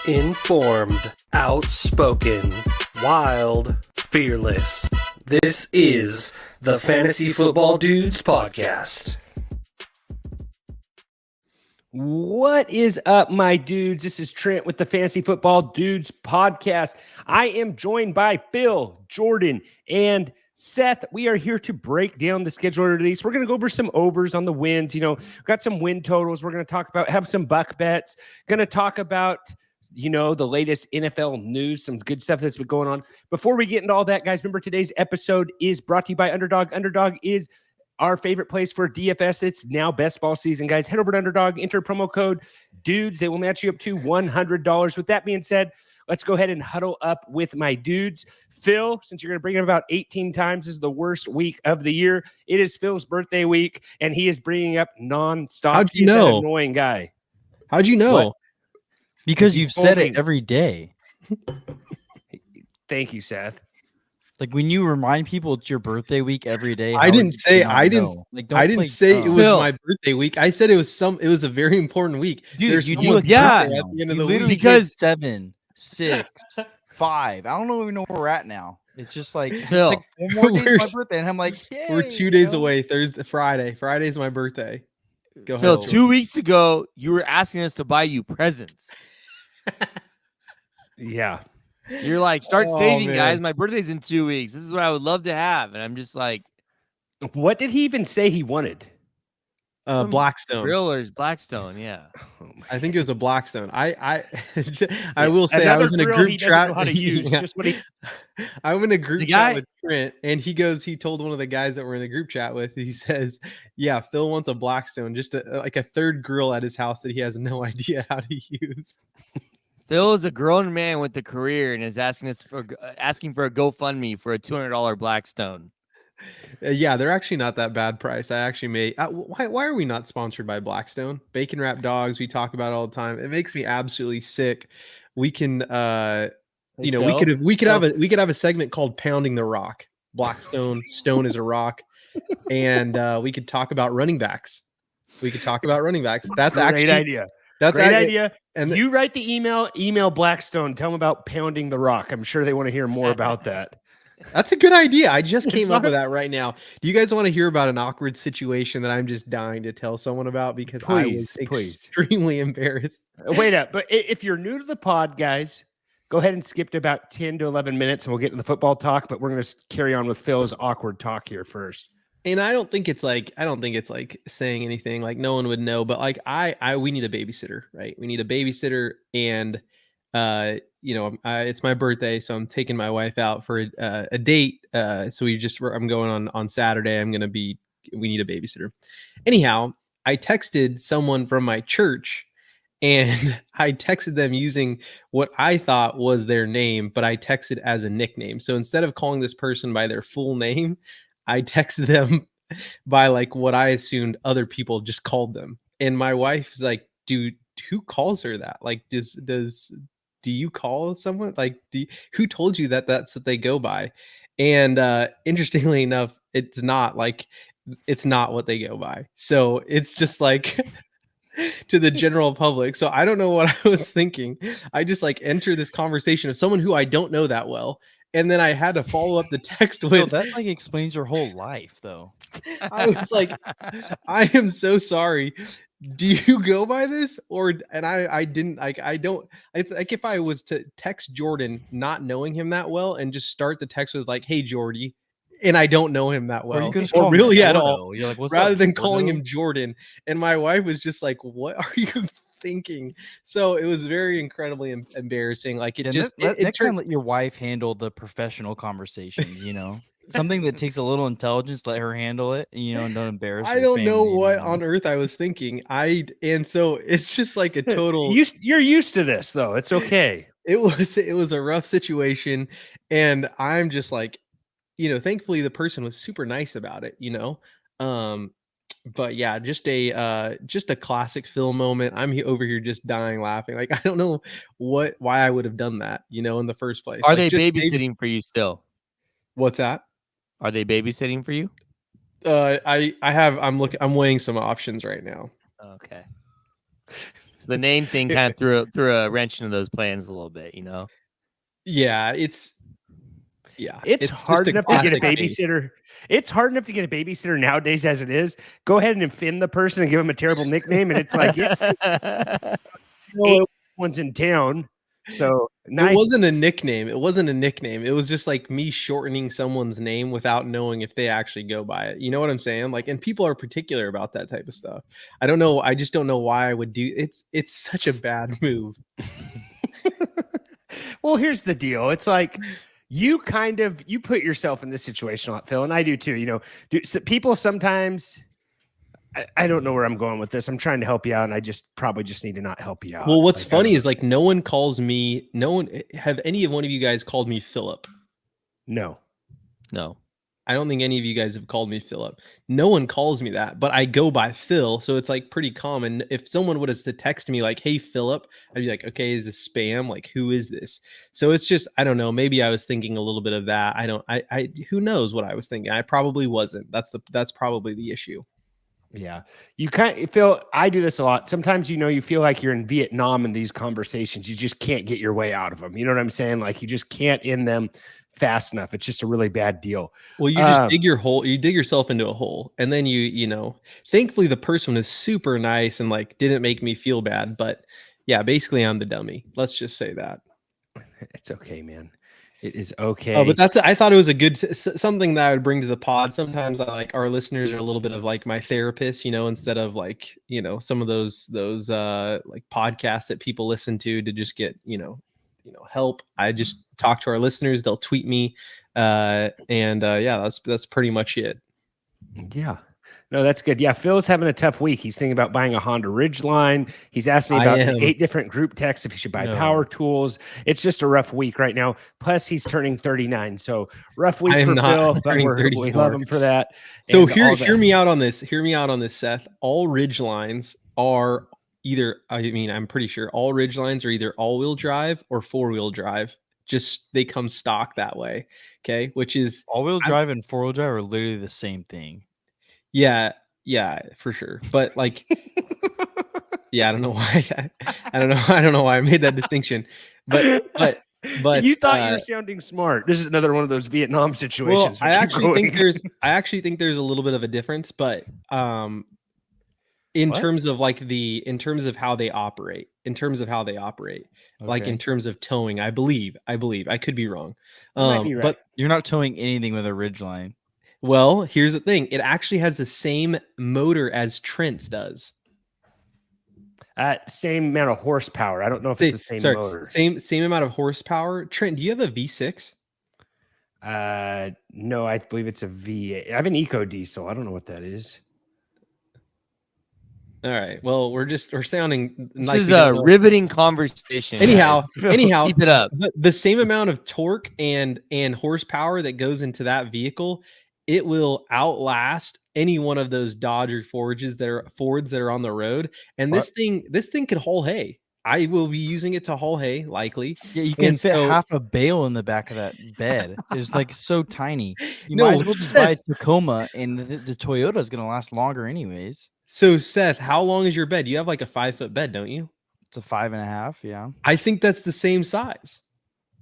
Informed, outspoken, wild, fearless. This is the Fantasy Football Dudes podcast. What is up, my dudes? This is Trent with the Fantasy Football Dudes podcast. I am joined by Phil, Jordan, and Seth. We are here to break down the schedule release. We're going to go over some overs on the wins. Got some win totals. We're going to talk about, have some buck bets. Going to talk about, the latest NFL news, some good stuff that's been going on. Before we get into all that, guys, remember today's episode is brought to you by Underdog. Underdog is our favorite place for DFS. It's now best ball season, guys. Head over to Underdog, enter promo code DUDES. They will match you up to $100. With that being said, let's go ahead and huddle up with my dudes. Phil, since you're going to bring it about 18 times, this is the worst week of the year. It is Phil's birthday week, and he is bringing up nonstop. How'd you know? That annoying guy. How'd you know? What? Because you've said it every day. Thank you, Seth. Like when you remind people it's your birthday week every day. I didn't say it was my birthday week. I said it was a very important week. Dude, There's at the end of the week. Because 7, 6, 5. I don't even know where we're at now. It's just like, Phil, it's like 4 more days of my birthday, and I'm like, yay, we're 2 days away. Friday's my birthday. Go Phil, ahead. 2 weeks ago, you were asking us to buy you presents. Yeah. You're like, start saving, man. guys. My birthday's in 2 weeks. This is what I would love to have. And I'm just like, What did he even say he wanted? Blackstone. Grillers, Blackstone, yeah. I think it was a Blackstone. I will say I was in a group chat. I'm in a group chat with Trent, and he told one of the guys that we're in a group chat with, he says, yeah, Phil wants a Blackstone, just like a third grill at his house that he has no idea how to use. Phil is a grown man with a career and is asking for a GoFundMe for a $200 Blackstone. Yeah, they're actually not that bad price. I actually may. Why are we not sponsored by Blackstone? Bacon wrapped dogs. We talk about it all the time. It makes me absolutely sick. We can, we could have a segment called Pounding the Rock. Blackstone, stone is a rock, and we could talk about running backs. That's actually great idea. That's great idea. And you write the email Blackstone. Tell them about Pounding the Rock. I'm sure they want to hear more about that. That's a good idea. I just came up with that right now. Do you guys want to hear about an awkward situation that I'm just dying to tell someone about because I was extremely embarrassed? Wait up. But if you're new to the pod, guys, go ahead and skip to about 10 to 11 minutes and we'll get to the football talk. But we're going to carry on with Phil's awkward talk here first. And I don't think it's like saying anything like no one would know, but like we need a babysitter, right? We need a babysitter, and it's my birthday, so I'm taking my wife out for a date. So I'm going on Saturday. We need a babysitter. Anyhow, I texted someone from my church, and I texted them using what I thought was their name, but I texted as a nickname. So instead of calling this person by their full name, I texted them by like what I assumed other people just called them. And my wife is like, dude, who calls her that? Like, do you call someone like, who told you that that's what they go by? And interestingly enough, it's not what they go by. So it's just like to the general public. So I don't know what I was thinking. I just like enter this conversation of someone who I don't know that well. And then I had to follow up the text with that like explains your whole life though. I was like, I am so sorry. Do you go by this? I didn't like, I don't, it's like if I was to text Jordan, not knowing him that well, and just start the text with like, hey, Jordy, and I don't know him that well, or really at all, you're like, rather than calling him Jordan. And my wife was just like, what are you thinking? So it was very incredibly embarrassing. Like next time let your wife handle the professional conversations, something that takes a little intelligence, let her handle it, and don't embarrass her. I don't know family, what on earth I was thinking. And so it's just like a total. You're used to this though. It's okay. It was a rough situation, and I'm just like, thankfully the person was super nice about it, But yeah, just a classic Phil moment. I'm over here just dying laughing. Like, I don't know why I would have done that, in the first place. Are they babysitting for you still? What's that? Are they babysitting for you? I'm weighing some options right now. Okay. So the name thing kind of threw a wrench into those plans a little bit, Yeah, it's just hard a enough to get a classic name. babysitter. It's hard enough to get a babysitter nowadays as it is. Go ahead and offend the person and give them a terrible nickname, and it's like eight ones in town. So nice. It wasn't a nickname. It wasn't a nickname. It was just like me shortening someone's name without knowing if they actually go by it. You know what I'm saying? Like, and people are particular about that type of stuff. I don't know. I just don't know why I would do it's such a bad move. Well, here's the deal. It's like you put yourself in this situation a lot, Phil, and I do too. People sometimes. I don't know where I'm going with this. I'm trying to help you out, and I probably just need to not help you out. Well, what's funny is like no one calls me. Have any of one of you guys called me Philip? No. I don't think any of you guys have called me Philip. No one calls me that, but I go by Phil, so it's like pretty common. If someone would have to text me like, "Hey, Philip," I'd be like, "Okay, is this spam? Like, who is this?" So it's just, I don't know. Maybe I was thinking a little bit of that. Who knows what I was thinking? I probably wasn't. That's probably the issue. Yeah. You feel, I do this a lot. Sometimes, you feel like you're in Vietnam in these conversations. You just can't get your way out of them. You know what I'm saying? Like you just can't end them fast enough. It's just a really bad deal. Well, you just dig your hole. You dig yourself into a hole. And then thankfully the person is super nice and like didn't make me feel bad. But yeah, basically I'm the dummy. Let's just say that. It's okay, man. It is okay. Oh, but I thought it was a good something that I would bring to the pod. Sometimes our listeners are a little bit of like my therapist, instead of like, some of those like podcasts that people listen to just get, help. I just talk to our listeners. They'll tweet me. Yeah, that's pretty much it. Yeah. No, that's good. Yeah, Phil's having a tough week. He's thinking about buying a Honda Ridgeline. He's asked me about 8 different group texts if he should buy power tools. It's just a rough week right now. Plus, he's turning 39. So rough week for Phil, but we love him for that. So hear me out on this. Hear me out on this, Seth. All Ridgelines are I'm pretty sure all Ridgelines are either all-wheel drive or 4-wheel drive. Just they come stock that way. Okay, which is all-wheel drive and 4-wheel drive are literally the same thing. Yeah, for sure. But like, yeah, I don't know why. I don't know why I made that distinction. But you thought you were sounding smart. This is another one of those Vietnam situations. Well, I actually think there's a little bit of a difference, but in terms of how they operate, like in terms of towing, I believe I could be wrong. Might be right. But you're not towing anything with a Ridgeline. Well, here's the thing. It actually has the same motor as Trent's does. Same amount of horsepower. I don't know if it's the same motor. Same amount of horsepower. Trent, do you have a V6? No, I believe it's a V8. I have an Eco Diesel. I don't know what that is. All right. Well, we're sounding. This is a riveting conversation. Anyhow, keep it up. The same amount of torque and horsepower that goes into that vehicle, it will outlast any one of those Dodge or Fords that are on the road. And this thing could haul hay. I will be using it to haul hay, likely. Yeah, you can fit half a bale in the back of that bed. It's like so tiny. Might as well just buy a Tacoma, and the Toyota is going to last longer anyways. So, Seth, how long is your bed? You have like a 5-foot bed, don't you? It's a 5.5. Yeah. I think that's the same size.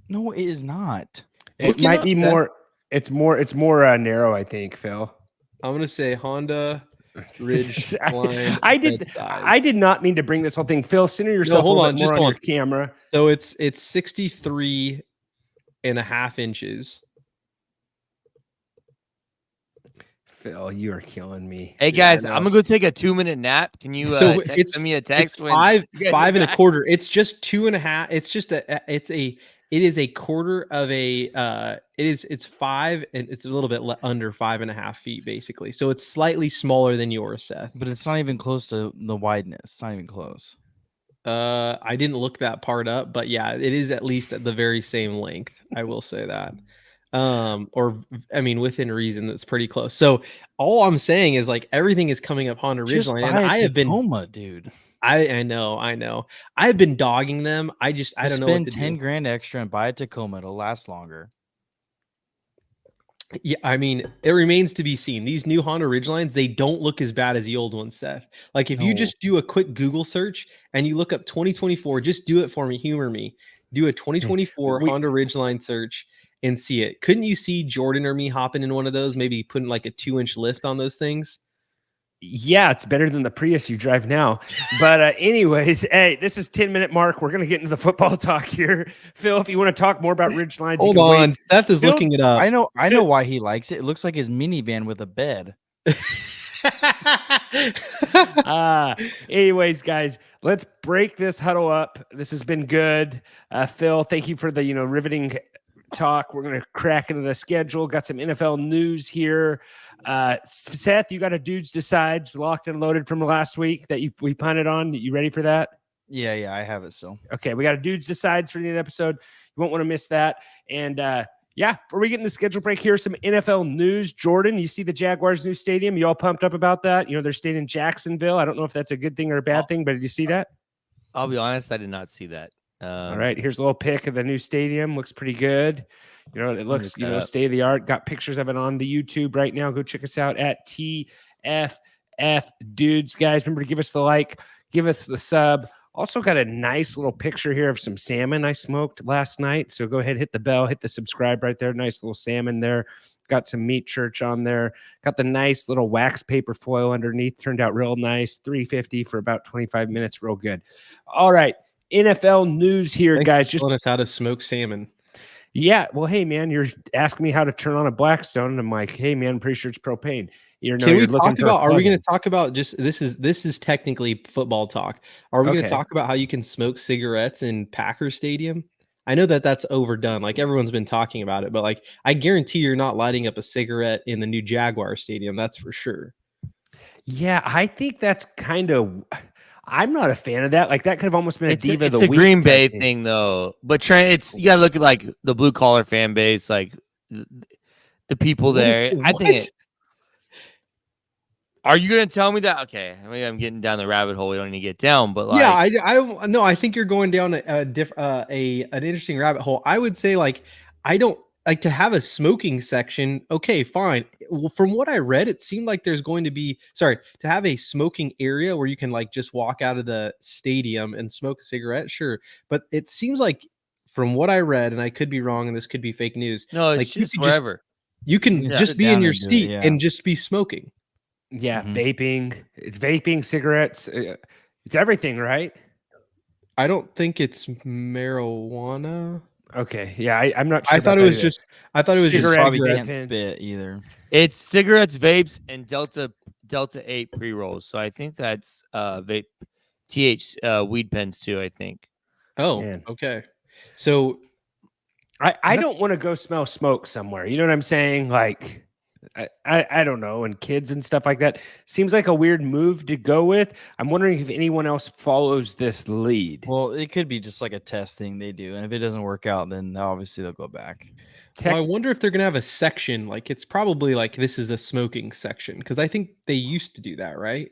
No, it is not. It might be more. It's more narrow, I think, Phil. I'm gonna say Honda Ridgeline. I did not mean to bring this whole thing. Phil, center yourself on your camera. So it's 63.5 inches. Phil, you are killing me. Hey guys, I'm gonna go take a 2-minute nap. Can you send me a text? It's 5.25. It's just 2.5. It is a quarter of a. It's 5 and it's a little bit under 5.5 feet basically. So it's slightly smaller than yours, Seth. But it's not even close to the wideness. It's not even close. I didn't look that part up, but yeah, it is at least at the very same length. I will say that. Within reason, that's pretty close. So all I'm saying is like everything is coming up Honda Ridgeline, and I have been dude. I know. I've been dogging them. I don't know what to spend $10,000 extra and buy a Tacoma. It'll last longer. Yeah, I mean, it remains to be seen. These new Honda Ridgelines, they don't look as bad as the old ones, Seth. Like if you No. just do a quick Google search and you look up 2024, just do it for me, humor me. Do a 2024 We- Honda Ridgeline search and see it. Couldn't you see Jordan or me hopping in one of those, maybe putting like a 2-inch lift on those things? Yeah, it's better than the Prius you drive now. But anyways, hey, this is 10-minute mark. We're going to get into the football talk here. Phil, if you want to talk more about ridge lines, Hold you can on. wait. Seth is Phil- looking it up. I know why he likes it. It looks like his minivan with a bed. Anyways, guys, let's break this huddle up. This has been good. Phil, thank you for the riveting talk. We're going to crack into the schedule. Got some NFL news here. Seth, you got a dudes decides locked and loaded from last week that we punted on. You ready for that? Yeah, I have it still. Okay, we got a dudes decides for the episode. You won't want to miss that. And yeah, before we get in the schedule break, here's some NFL news. Jordan, you see the Jaguars' new stadium? You all pumped up about that? They're staying in Jacksonville. I don't know if that's a good thing or a bad thing, but did you see that? I'll be honest, I did not see that. All right, here's a little pic of the new stadium. Looks pretty good. It looks, state of the art. Got pictures of it on the YouTube right now. Go check us out at tffdudes, guys. Remember to give us the like, give us the sub. Also got a nice little picture here of some salmon I smoked last night. So go ahead, hit the bell, hit the subscribe right there. Nice little salmon there. Got some meat church on there. Got the nice little wax paper foil underneath. Turned out real nice. $3.50 for about 25 minutes. Real good. All right. NFL news here, Thanks guys. for Just telling us how to smoke salmon. yeah. Well, hey, man, you're asking me how to turn on a Blackstone. And I'm like, hey, man, I'm pretty sure it's propane. Can we talk about? Are we going to talk about just this is technically football talk? Are we going to talk about how you can smoke cigarettes in Packers Stadium? I know that that's overdone. Like everyone's been talking about it, but like I guarantee you're not lighting up a cigarette in the new Jaguar Stadium. That's for sure. Yeah, I think that's kind of. I'm not a fan of that. Like that could have almost been a diva of the week. It's a Green Bay thing. thing, though. But Trent, you gotta look at like the blue collar fan base, like the people there. I think it. Are you gonna tell me that? Okay, maybe I'm getting down the rabbit hole. We don't need to get down, but like, yeah, I no, I think you're going down an interesting rabbit hole. I would say like I don't like to have a smoking section. Okay, fine. Well, from what I read, it seemed like there's going to be to have a smoking area where you can like just walk out of the stadium and smoke a cigarette. Sure, but it seems like from what I read, and I could be wrong, and this could be fake news. No, it's like just wherever you can just be in your seat and just be smoking. Yeah, vaping. It's vaping, cigarettes. It's everything, right? I don't think it's marijuana. Okay, yeah, I'm not sure. I thought it was just probably can't vapes. spit either. It's cigarettes, vapes, and Delta 8 pre-rolls. So I think that's vape, weed pens too. I think. Oh, man. Okay. So I don't want to go smell smoke somewhere. You know what I'm saying? Like. I don't know, and kids and stuff like that seems like a weird move to go with. I'm wondering if anyone else follows this lead. Well, it could be just like a test thing they do, and if it doesn't work out, then obviously they'll go back. Well, I wonder if they're gonna have a section like it's probably like this is a smoking section because I think they used to do that, right?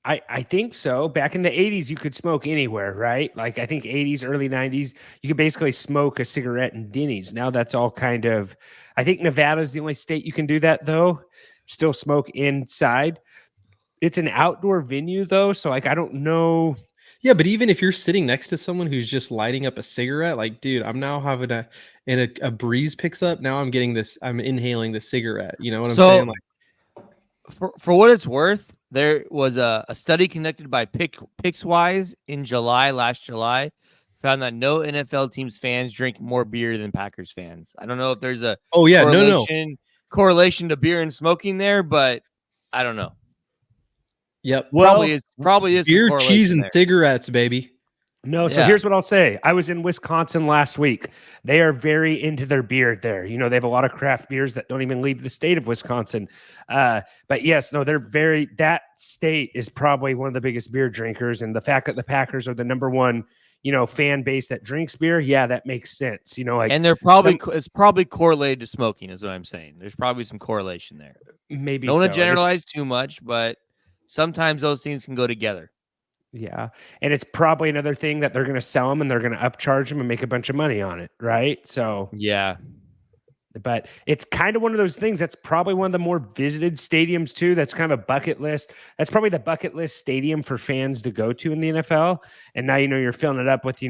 I think so. Back in the 80s, you could smoke anywhere, right? Like I think 80s, early 90s, you could basically smoke a cigarette in Denny's. Now that's all kind of, I think Nevada's the only state you can do that though. Still smoke inside. It's an outdoor venue though, so like I don't know. Yeah, but even if you're sitting next to someone who's just lighting up a cigarette, like, dude, I'm now having a breeze picks up. Now I'm getting this. I'm inhaling the cigarette. You know what I'm saying? Like, for what it's worth, there was a study conducted by Pickswise in last July, found that no NFL team's fans drink more beer than Packers fans. I don't know if there's a correlation to beer and smoking there, but I don't know. Yep. Probably is beer, cheese, and cigarettes, baby. No, so here's what I'll say. I was in Wisconsin last week. They are very into their beer there. You know, they have a lot of craft beers that don't even leave the state of Wisconsin. But yes, no, that state is probably one of the biggest beer drinkers. And the fact that the Packers are the number one, fan base that drinks beer, yeah, that makes sense. And they're it's probably correlated to smoking is what I'm saying. There's probably some correlation there. Maybe don't want to generalize too much, but sometimes those things can go together. Yeah. And it's probably another thing that they're going to sell them and they're going to upcharge them and make a bunch of money on it. Right. So, yeah. But it's kind of one of those things that's probably one of the more visited stadiums too. That's kind of a bucket list. That's probably the bucket list stadium for fans to go to in the NFL. And now, you're filling it up with,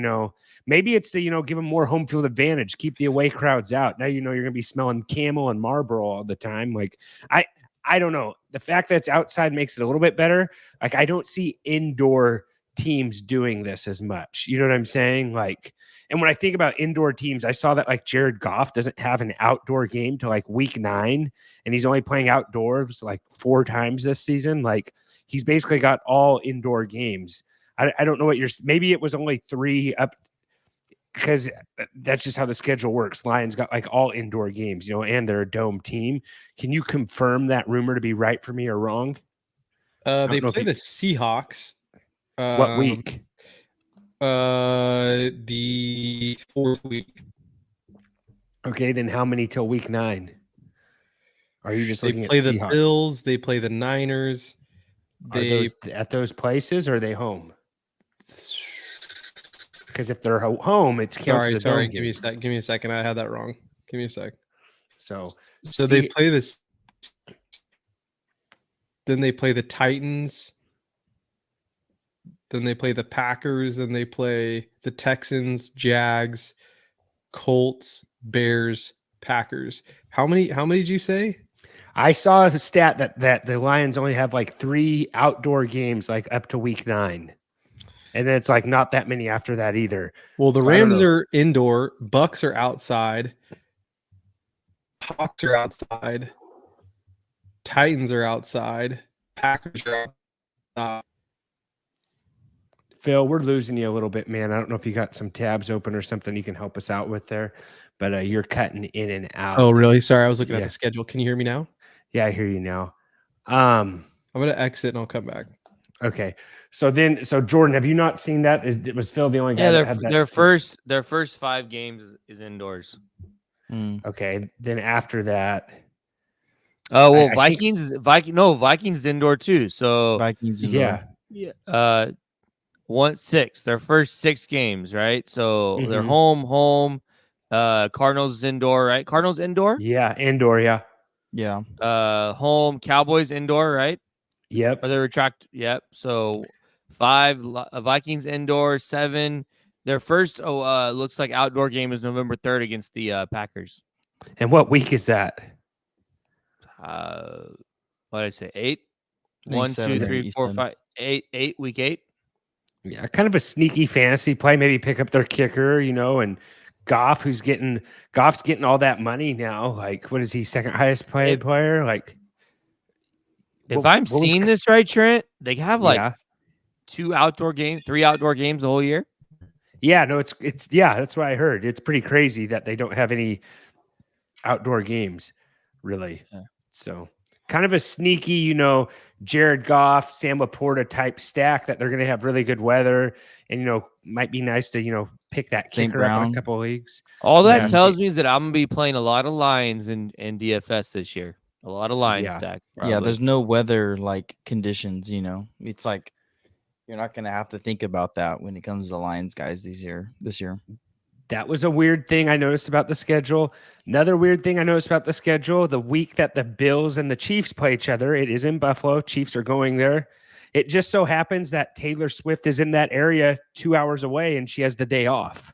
maybe it's to, give them more home field advantage, keep the away crowds out. Now, you're going to be smelling Camel and Marlboro all the time. Like, I don't know. The fact that it's outside makes it a little bit better. Like, I don't see indoor teams doing this as much. You know what I'm saying? Like, and when I think about indoor teams, I saw that like Jared Goff doesn't have an outdoor game till like week 9, and he's only playing outdoors like 4 times this season. Like, he's basically got all indoor games. I don't know what maybe it was only 3 up, because that's just how the schedule works. Lions got like all indoor games, and they're a dome team. Can you confirm that rumor to be right for me or wrong? They play the Seahawks. What week? The 4th week. Okay, then how many till week 9? Are you just looking at They play Seahawks? the Bills. They play the Niners. Are those at those places, or are they home? Because if they're home, it's sorry. Give me a second. I had that wrong. Give me a sec. So they play this. Then they play the Titans. Then they play the Packers. Then they play the Texans, Jags, Colts, Bears, Packers. How many did you say? I saw a stat that the Lions only have like 3 outdoor games like up to week 9. And then it's like not that many after that either. Well, the Rams are indoor, Bucks are outside, Hawks are outside, Titans are outside, Packers are outside. Phil, we're losing you a little bit, man. I don't know if you got some tabs open or something you can help us out with there, but you're cutting in and out. Oh, really? Sorry, I was looking at the schedule. Can you hear me now? Yeah, I hear you now. I'm going to exit and I'll come back. Okay. So Jordan, have you not seen that? Was Phil the only guy that had that? Their first 5 games is indoors. Okay. Then after that. Oh, well, Vikings indoor too. So Vikings indoor. Yeah. 1-6. Their first 6 games, right? So they're home. Cardinals indoor, right? Cardinals indoor? Yeah, indoor, yeah. Yeah. Home, Cowboys indoor, right? Yep. Or they retract. Yep. So 5 Vikings indoor, 7. Their first looks like outdoor game is November 3rd against the Packers. And what week is that? What did I say? 8? 1, 2, 3, 4, 5, 8. Week 8. Yeah, kind of a sneaky fantasy play. Maybe pick up their kicker, and Goff, Goff's getting all that money now. Like, what is he, second highest paid player? Like, if I'm seeing this right, Trent, they have like 3 outdoor games the whole year. Yeah, no, it's that's what I heard. It's pretty crazy that they don't have any outdoor games, really. Yeah. So kind of a sneaky, Jared Goff, Sam Laporta type stack that they're going to have really good weather, and might be nice to pick that kicker up in a couple of leagues. All that tells me is that I'm gonna be playing a lot of Lions in DFS this year. A lot of Lions stack. Probably. Yeah, there's no weather like conditions. It's like you're not gonna have to think about that when it comes to the Lions guys this year. That was a weird thing I noticed about the schedule. Another weird thing I noticed about the schedule, the week that the Bills and the Chiefs play each other, it is in Buffalo. Chiefs are going there. It just so happens that Taylor Swift is in that area 2 hours away, and she has the day off.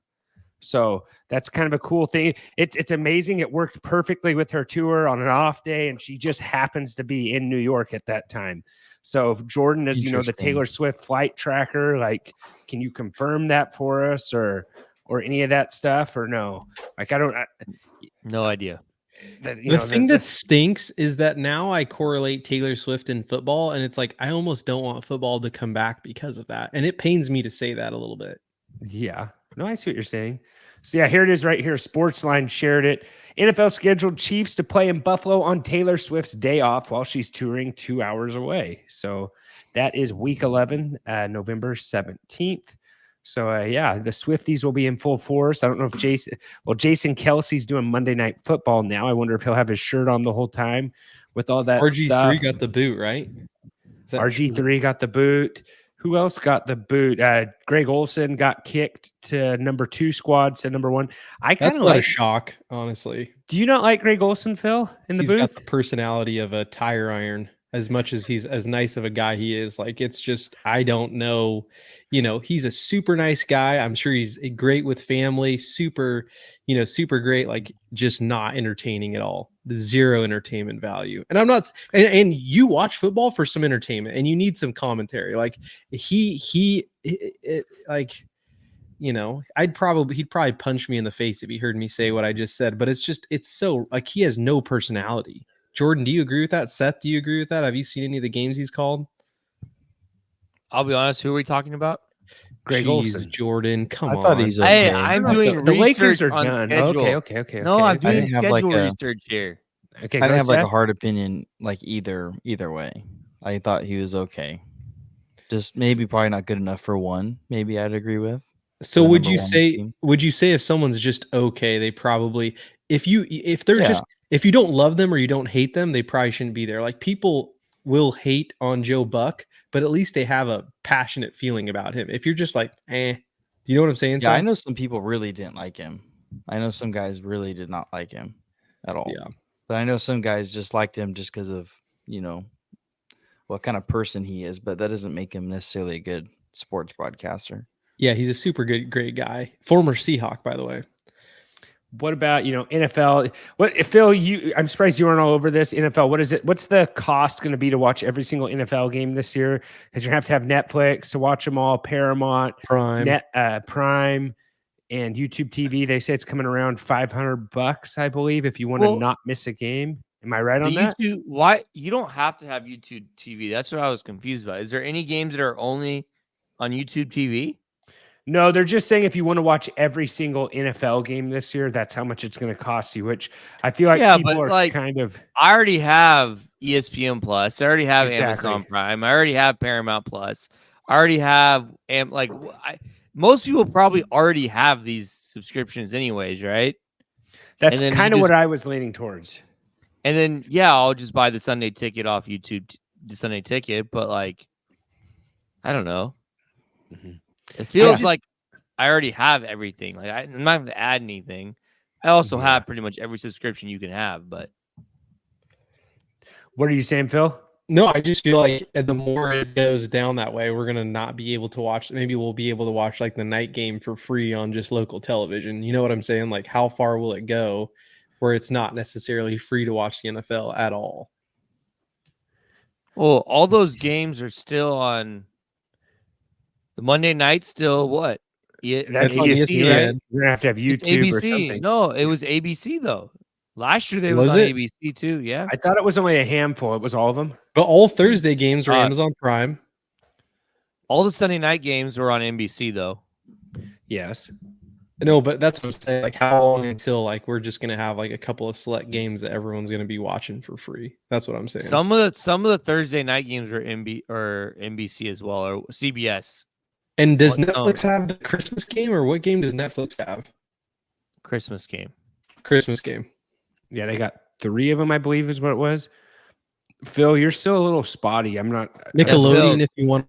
So that's kind of a cool thing. It's amazing. It worked perfectly with her tour on an off day, and she just happens to be in New York at that time. So if Jordan is, the Taylor Swift flight tracker, like, can you confirm that for us or any of that stuff or no? Like, no idea. The thing that stinks is that now I correlate Taylor Swift in football, and it's like I almost don't want football to come back because of that. And it pains me to say that a little bit. Yeah. No, I see what you're saying. So, yeah, here it is right here. Sportsline shared it. NFL scheduled Chiefs to play in Buffalo on Taylor Swift's day off while she's touring 2 hours away. So that is week 11, November 17th. So, the Swifties will be in full force. I don't know if Jason Kelsey's doing Monday Night Football now. I wonder if he'll have his shirt on the whole time with all that RG3 stuff. got the boot, right? RG3 got the boot. Who else got the boot? Greg Olson got kicked to number 2 squad to number 1. I kind That's of not a like. shock, honestly. Do you not like Greg Olson, Phil, in the He's got booth? the personality of a tire iron. As much as he's as nice of a guy he is, like it's just I don't know, he's a super nice guy. I'm sure he's great with family, super great, like just not entertaining at all. Zero entertainment value. And I'm not and you watch football for some entertainment and you need some commentary. Like he'd probably punch me in the face if he heard me say what I just said, but it's so like he has no personality. Jordan, do you agree with that? Seth, do you agree with that? Have you seen any of the games he's called? I'll be honest. Who are we talking about? Greg Olson. Jordan, come on. I thought he's okay. Hey, I'm No, doing the Lakers research are on done. schedule. Okay. No, I'm okay. doing didn't have, like, schedule a- research here. Okay, I didn't have like a Seth. hard opinion like either way. I thought he was okay. Just maybe probably not good enough for one. Maybe I'd agree with. So the would number you one say team. if someone's just okay, they probably if you don't love them or you don't hate them, they probably shouldn't be there. Like people will hate on Joe Buck, but at least they have a passionate feeling about him. If you're just like, do you know what I'm saying? Yeah, Sam? I know some people really didn't like him. I know some guys really did not like him at all. Yeah. But I know some guys just liked him just because of, what kind of person he is, but that doesn't make him necessarily a good sports broadcaster. Yeah, he's a super great guy. Former Seahawk, by the way. What about, NFL? Phil, I'm surprised you aren't all over this. NFL, what is it? What's the cost going to be to watch every single NFL game this year? Because you have to have Netflix to watch them all, Paramount, Prime. Prime, and YouTube TV. They say it's coming around $500, I believe, if you want to not miss a game. Am I right on that? Why you don't have to have YouTube TV? That's what I was confused about. Is there any games that are only on YouTube TV? No, they're just saying if you want to watch every single NFL game this year, that's how much it's going to cost you, which I feel like people are like, kind of... I already have ESPN Plus. I already have Exactly. Amazon Prime. I already have Paramount Plus. I already have... most people probably already have these subscriptions anyways, right? That's kind of what I was leaning towards. And then, I'll just buy the Sunday ticket off YouTube, the Sunday ticket, but like, I don't know. Mm-hmm. It feels like I already have everything. Like I'm not going to add anything. I also have pretty much every subscription you can have, but. What are you saying, Phil? No, I just feel like the more it goes down that way, we're going to not be able to watch. Maybe we'll be able to watch like the night game for free on just local television. You know what I'm saying? Like how far will it go where it's not necessarily free to watch the NFL at all? Well, all those games are still on the Monday night. Still what? That's on ABC, ESPN. right? You're gonna have to have It's YouTube ABC. or something. No, it was ABC though. Last year they Was was on it? ABC too. Yeah, I thought it was only a handful. It was all of them. But all Thursday games are Amazon Prime. all the Sunday night games were on NBC though. Yes. No, but that's what I'm saying. Like, how long until like we're just gonna have like a couple of select games that everyone's gonna be watching for free? That's what I'm saying. Some of the Thursday night games were NBC as well, or CBS. And does Netflix have the Christmas game, or what game does Netflix have? Christmas game. Christmas game. Yeah, they got 3 of them, I believe, is what it was. Phil, you're still a little spotty. I'm not. Nickelodeon, if you want.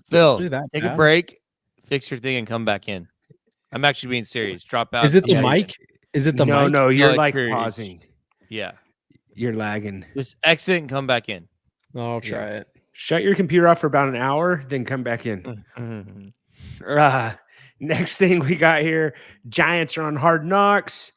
Phil, Do that, take Dad. a break, fix your thing, and come back in. I'm actually being serious. Drop out. Is it the mic? Is it the mic? No, you're No, like it's- pausing. Yeah. You're lagging. Just exit and come back in. I'll try it. Shut your computer off for about an hour, then come back in. Next thing we got here, Giants are on Hard Knocks.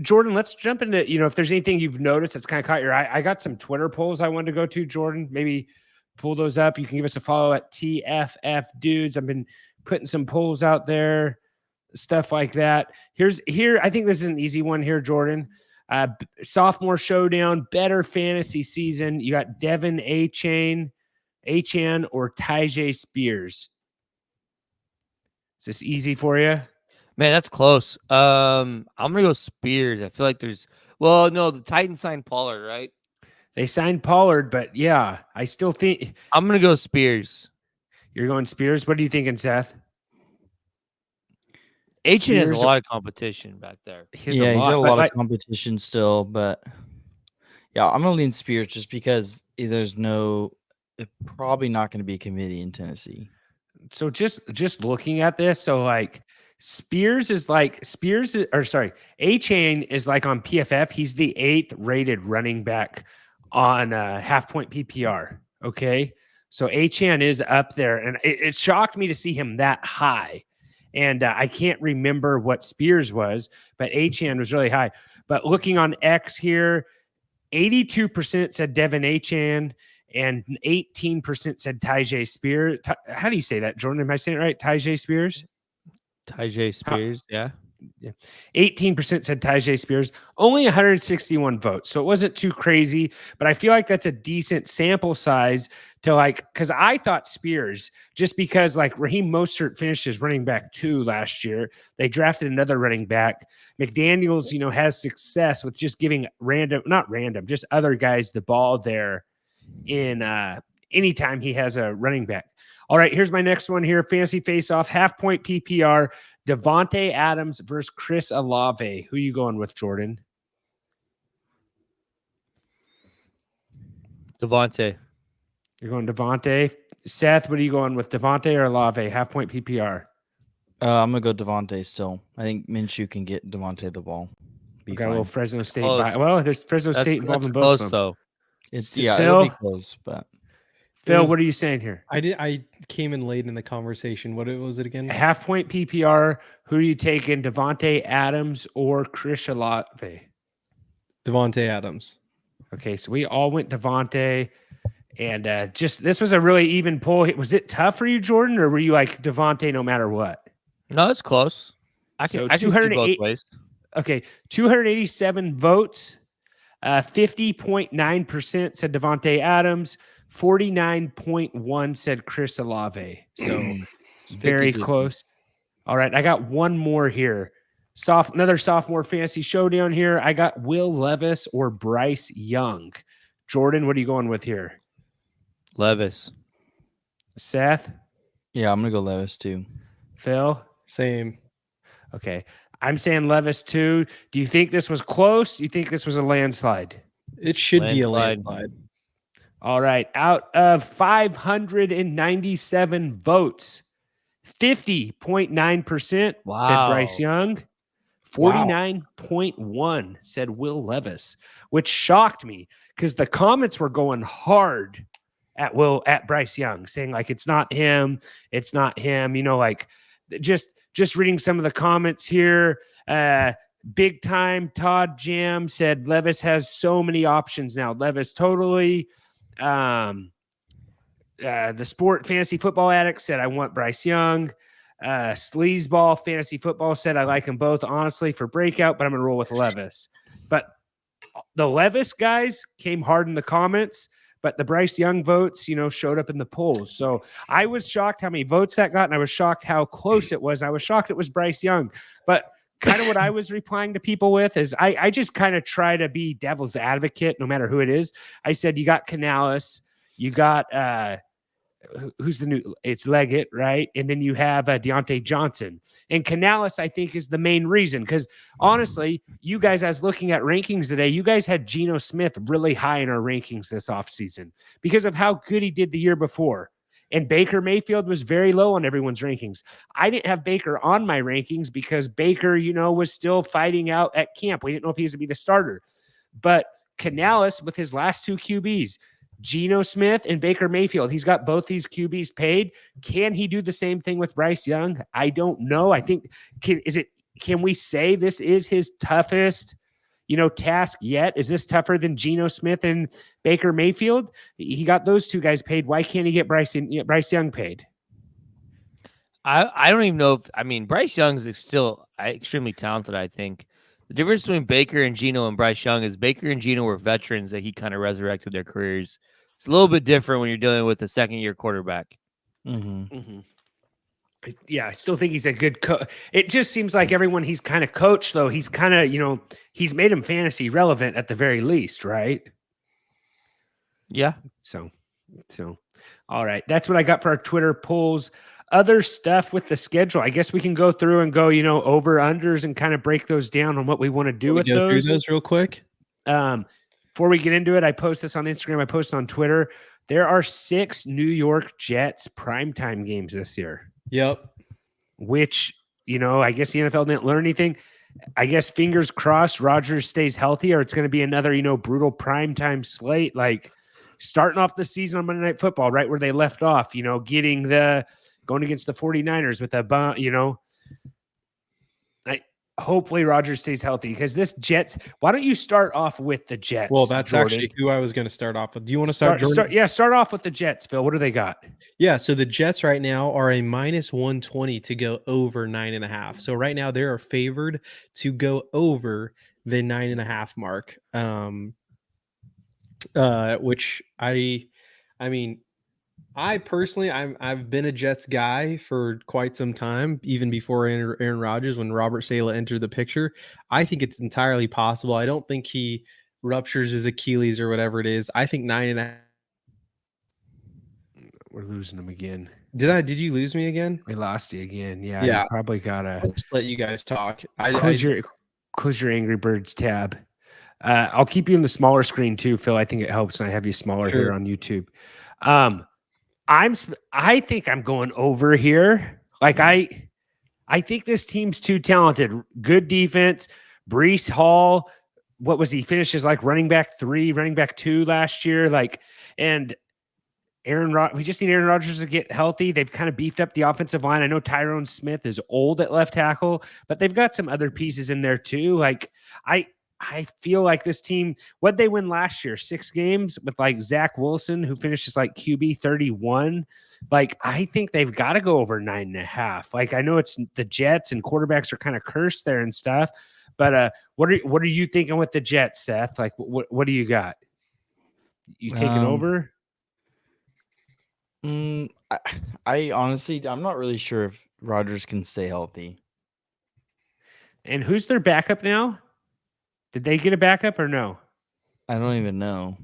Jordan, let's jump into, if there's anything you've noticed that's kind of caught your eye. I got some Twitter polls I wanted to go to, Jordan. Maybe pull those up. You can give us a follow at tffdudes. I've been putting some polls out there, stuff like that. Here, I think this is an easy one here, Jordan. Sophomore showdown, better fantasy season. You got Devin Achane or Tyjae Spears. Is this easy for you? Man, that's close. I'm gonna go Spears. I feel like the Titans signed Pollard, right? They signed Pollard, but yeah, I still think I'm gonna go Spears. you're going Spears. What are you thinking, Seth? Achane has a Spears- lot of competition back there. He has He's got a but lot of competition still, but yeah, I'm gonna lean Spears just because there's no Probably not going to be a committee in Tennessee. So just looking at this, so like Achane is like on PFF. He's the 8th rated running back on half point PPR. Okay. So Achane is up there, and it shocked me to see him that high. And I can't remember what Spears was, but Achane was really high. But looking on X here, 82% said Devin Achane and 18% said Tyjae Spears. How do you say that, Jordan? Am I saying it right? Tyjae Spears? Tyjae Spears, yeah. 18% said Tyjae Spears, only 161 votes. So it wasn't too crazy, but I feel like that's a decent sample size to like, because I thought Spears, just because like Raheem Mostert finished as running back 2 last year, they drafted another running back. McDaniels, has success with just giving just other guys the ball there in anytime he has a running back. All right, here's my next one here. Fantasy face-off, half-point PPR, Devontae Adams versus Chris Olave. Who you going with, Jordan? Devontae. You're going Devontae. Seth, what are you going with, Devontae or Olave? Half-point PPR. I'm going to go Devontae still. I think Minshew can get Devontae the ball. Got a little Fresno State. There's Fresno State involved in both close, of them. though. It'll be close, but Phil, what are you saying here? I came in late in the conversation. What was it again? Half-point PPR. Who are you taking, Devontae Adams or Chris Olave? Devontae Adams. Okay, so we all went Devontae, and this was a really even poll. Was it tough for you, Jordan, or were you like Devontae no matter what? No, it's close. I can see both ways. Okay, 287 votes. 50.9% said Devontae Adams. 49.1 said Chris Olave. So it's very close. All right, I got one more here. Another sophomore fantasy showdown here. I got Will Levis or Bryce Young. Jordan, what are you going with here? Levis. Seth? Yeah, I'm going to go Levis too. Phil? Same. Okay. I'm saying Levis too. Do you think this was close? Do you think this was a landslide? It should be a landslide. All right. Out of 597 votes, 50.9% said Bryce Young. 49.1 said Will Levis, which shocked me because the comments were going hard at Bryce Young, saying like it's not him, like just reading some of the comments here. Big time Todd Jam said Levis has so many options now. Levis totally. The Sport Fantasy Football Addict said I want Bryce Young. Sleazeball Fantasy Football said I like them both, honestly, for breakout, but I'm going to roll with Levis. But the Levis guys came hard in the comments, but the Bryce Young votes, showed up in the polls. So I was shocked how many votes that got, and I was shocked how close it was. I was shocked it was Bryce Young. But kind of what I was replying to people with is I just kind of try to be devil's advocate no matter who it is. I said, you got Canales, you got who's the new? It's Leggett, right? And then you have Deontay Johnson. And Canales, I think, is the main reason. Because honestly, you guys, as looking at rankings today, you guys had Geno Smith really high in our rankings this offseason because of how good he did the year before. And Baker Mayfield was very low on everyone's rankings. I didn't have Baker on my rankings because Baker, was still fighting out at camp. We didn't know if he was to be the starter. But Canales, with his last 2 QBs, Geno Smith and Baker Mayfield, he's got both these QBs paid. Can he do the same thing with Bryce Young? I don't know. I think can we say this is his toughest, task yet? Is this tougher than Geno Smith and Baker Mayfield? He got those 2 guys paid. Why can't he get Bryce Young paid? I don't even know Bryce Young is still extremely talented, I think. The difference between Baker and Geno and Bryce Young is Baker and Geno were veterans that he kind of resurrected their careers. It's a little bit different when you're dealing with a second-year quarterback. Mm-hmm. Mm-hmm. Yeah, I still think he's a good coach. It just seems like everyone he's kind of coached, though, he's kind of, he's made him fantasy relevant at the very least, right? Yeah. So, all right. That's what I got for our Twitter polls. Other stuff with the schedule. I guess we can go through and go, over unders and kind of break those down on what we want to do with those. Through those real quick. Before we get into it, I post this on Instagram. I post on Twitter. There are 6 New York Jets primetime games this year, Yep. which, I guess the NFL didn't learn anything. I guess fingers crossed Rodgers stays healthy, or it's going to be another, brutal primetime slate, like starting off the season on Monday Night Football, right where they left off, going against the 49ers with a hopefully Rodgers stays healthy, because this Jets, why don't you start off with the Jets? Well, that's Jordan? actually who I was going to start off with. Do you want to start, Jordan? Start off with the Jets, Phil. What do they got? Yeah, so the Jets right now are a -120 to go over 9.5. So right now they are favored to go over the 9.5 mark. Which I mean, I personally, I've been a Jets guy for quite some time, even before Aaron Rodgers, when Robert Saleh entered the picture. I think it's entirely possible. I don't think he ruptures his Achilles or whatever it is. I think 9.5. We're losing them again. Did you lose me again? We lost you again. Yeah. Yeah. You probably gotta I'll just let you guys talk. close your Angry Birds tab. I'll keep you in the smaller screen too, Phil. I think it helps when I have you smaller here on YouTube. I think I'm going over here. Like I think this team's too talented. Good defense. Bryce Hall, what was he? Finished as like running back 3, running back 2 last year. And we just need Aaron Rodgers to get healthy. They've kind of beefed up the offensive line. I know Tyrone Smith is old at left tackle, but they've got some other pieces in there too. I feel like this team, what'd they win last year? 6 games with Zach Wilson, who finishes QB 31. I think they've got to go over 9.5. I know it's the Jets and quarterbacks are kind of cursed there and stuff, but what are you thinking with the Jets, Seth? What do you got? You taking over? I honestly, I'm not really sure if Rodgers can stay healthy. And who's their backup now? Did they get a backup or no? I don't even know.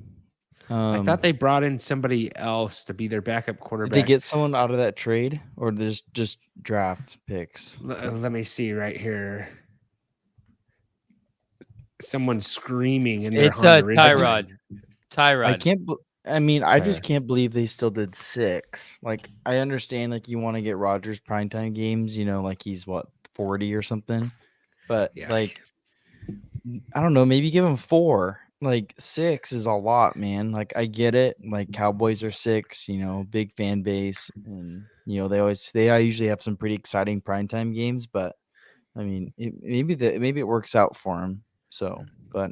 I thought they brought in somebody else to be their backup quarterback. Did they get someone out of that trade, or just draft picks? Let me see right here. Someone's screaming in their It's Tyrod. I just can't believe they still did 6. I understand you want to get Rodgers primetime games, he's what, 40 or something. But I don't know, maybe give him 4. 6 is a lot, man. I get it. Cowboys are 6, big fan base, and they usually have some pretty exciting primetime games, but I mean, maybe it works out for him. So, but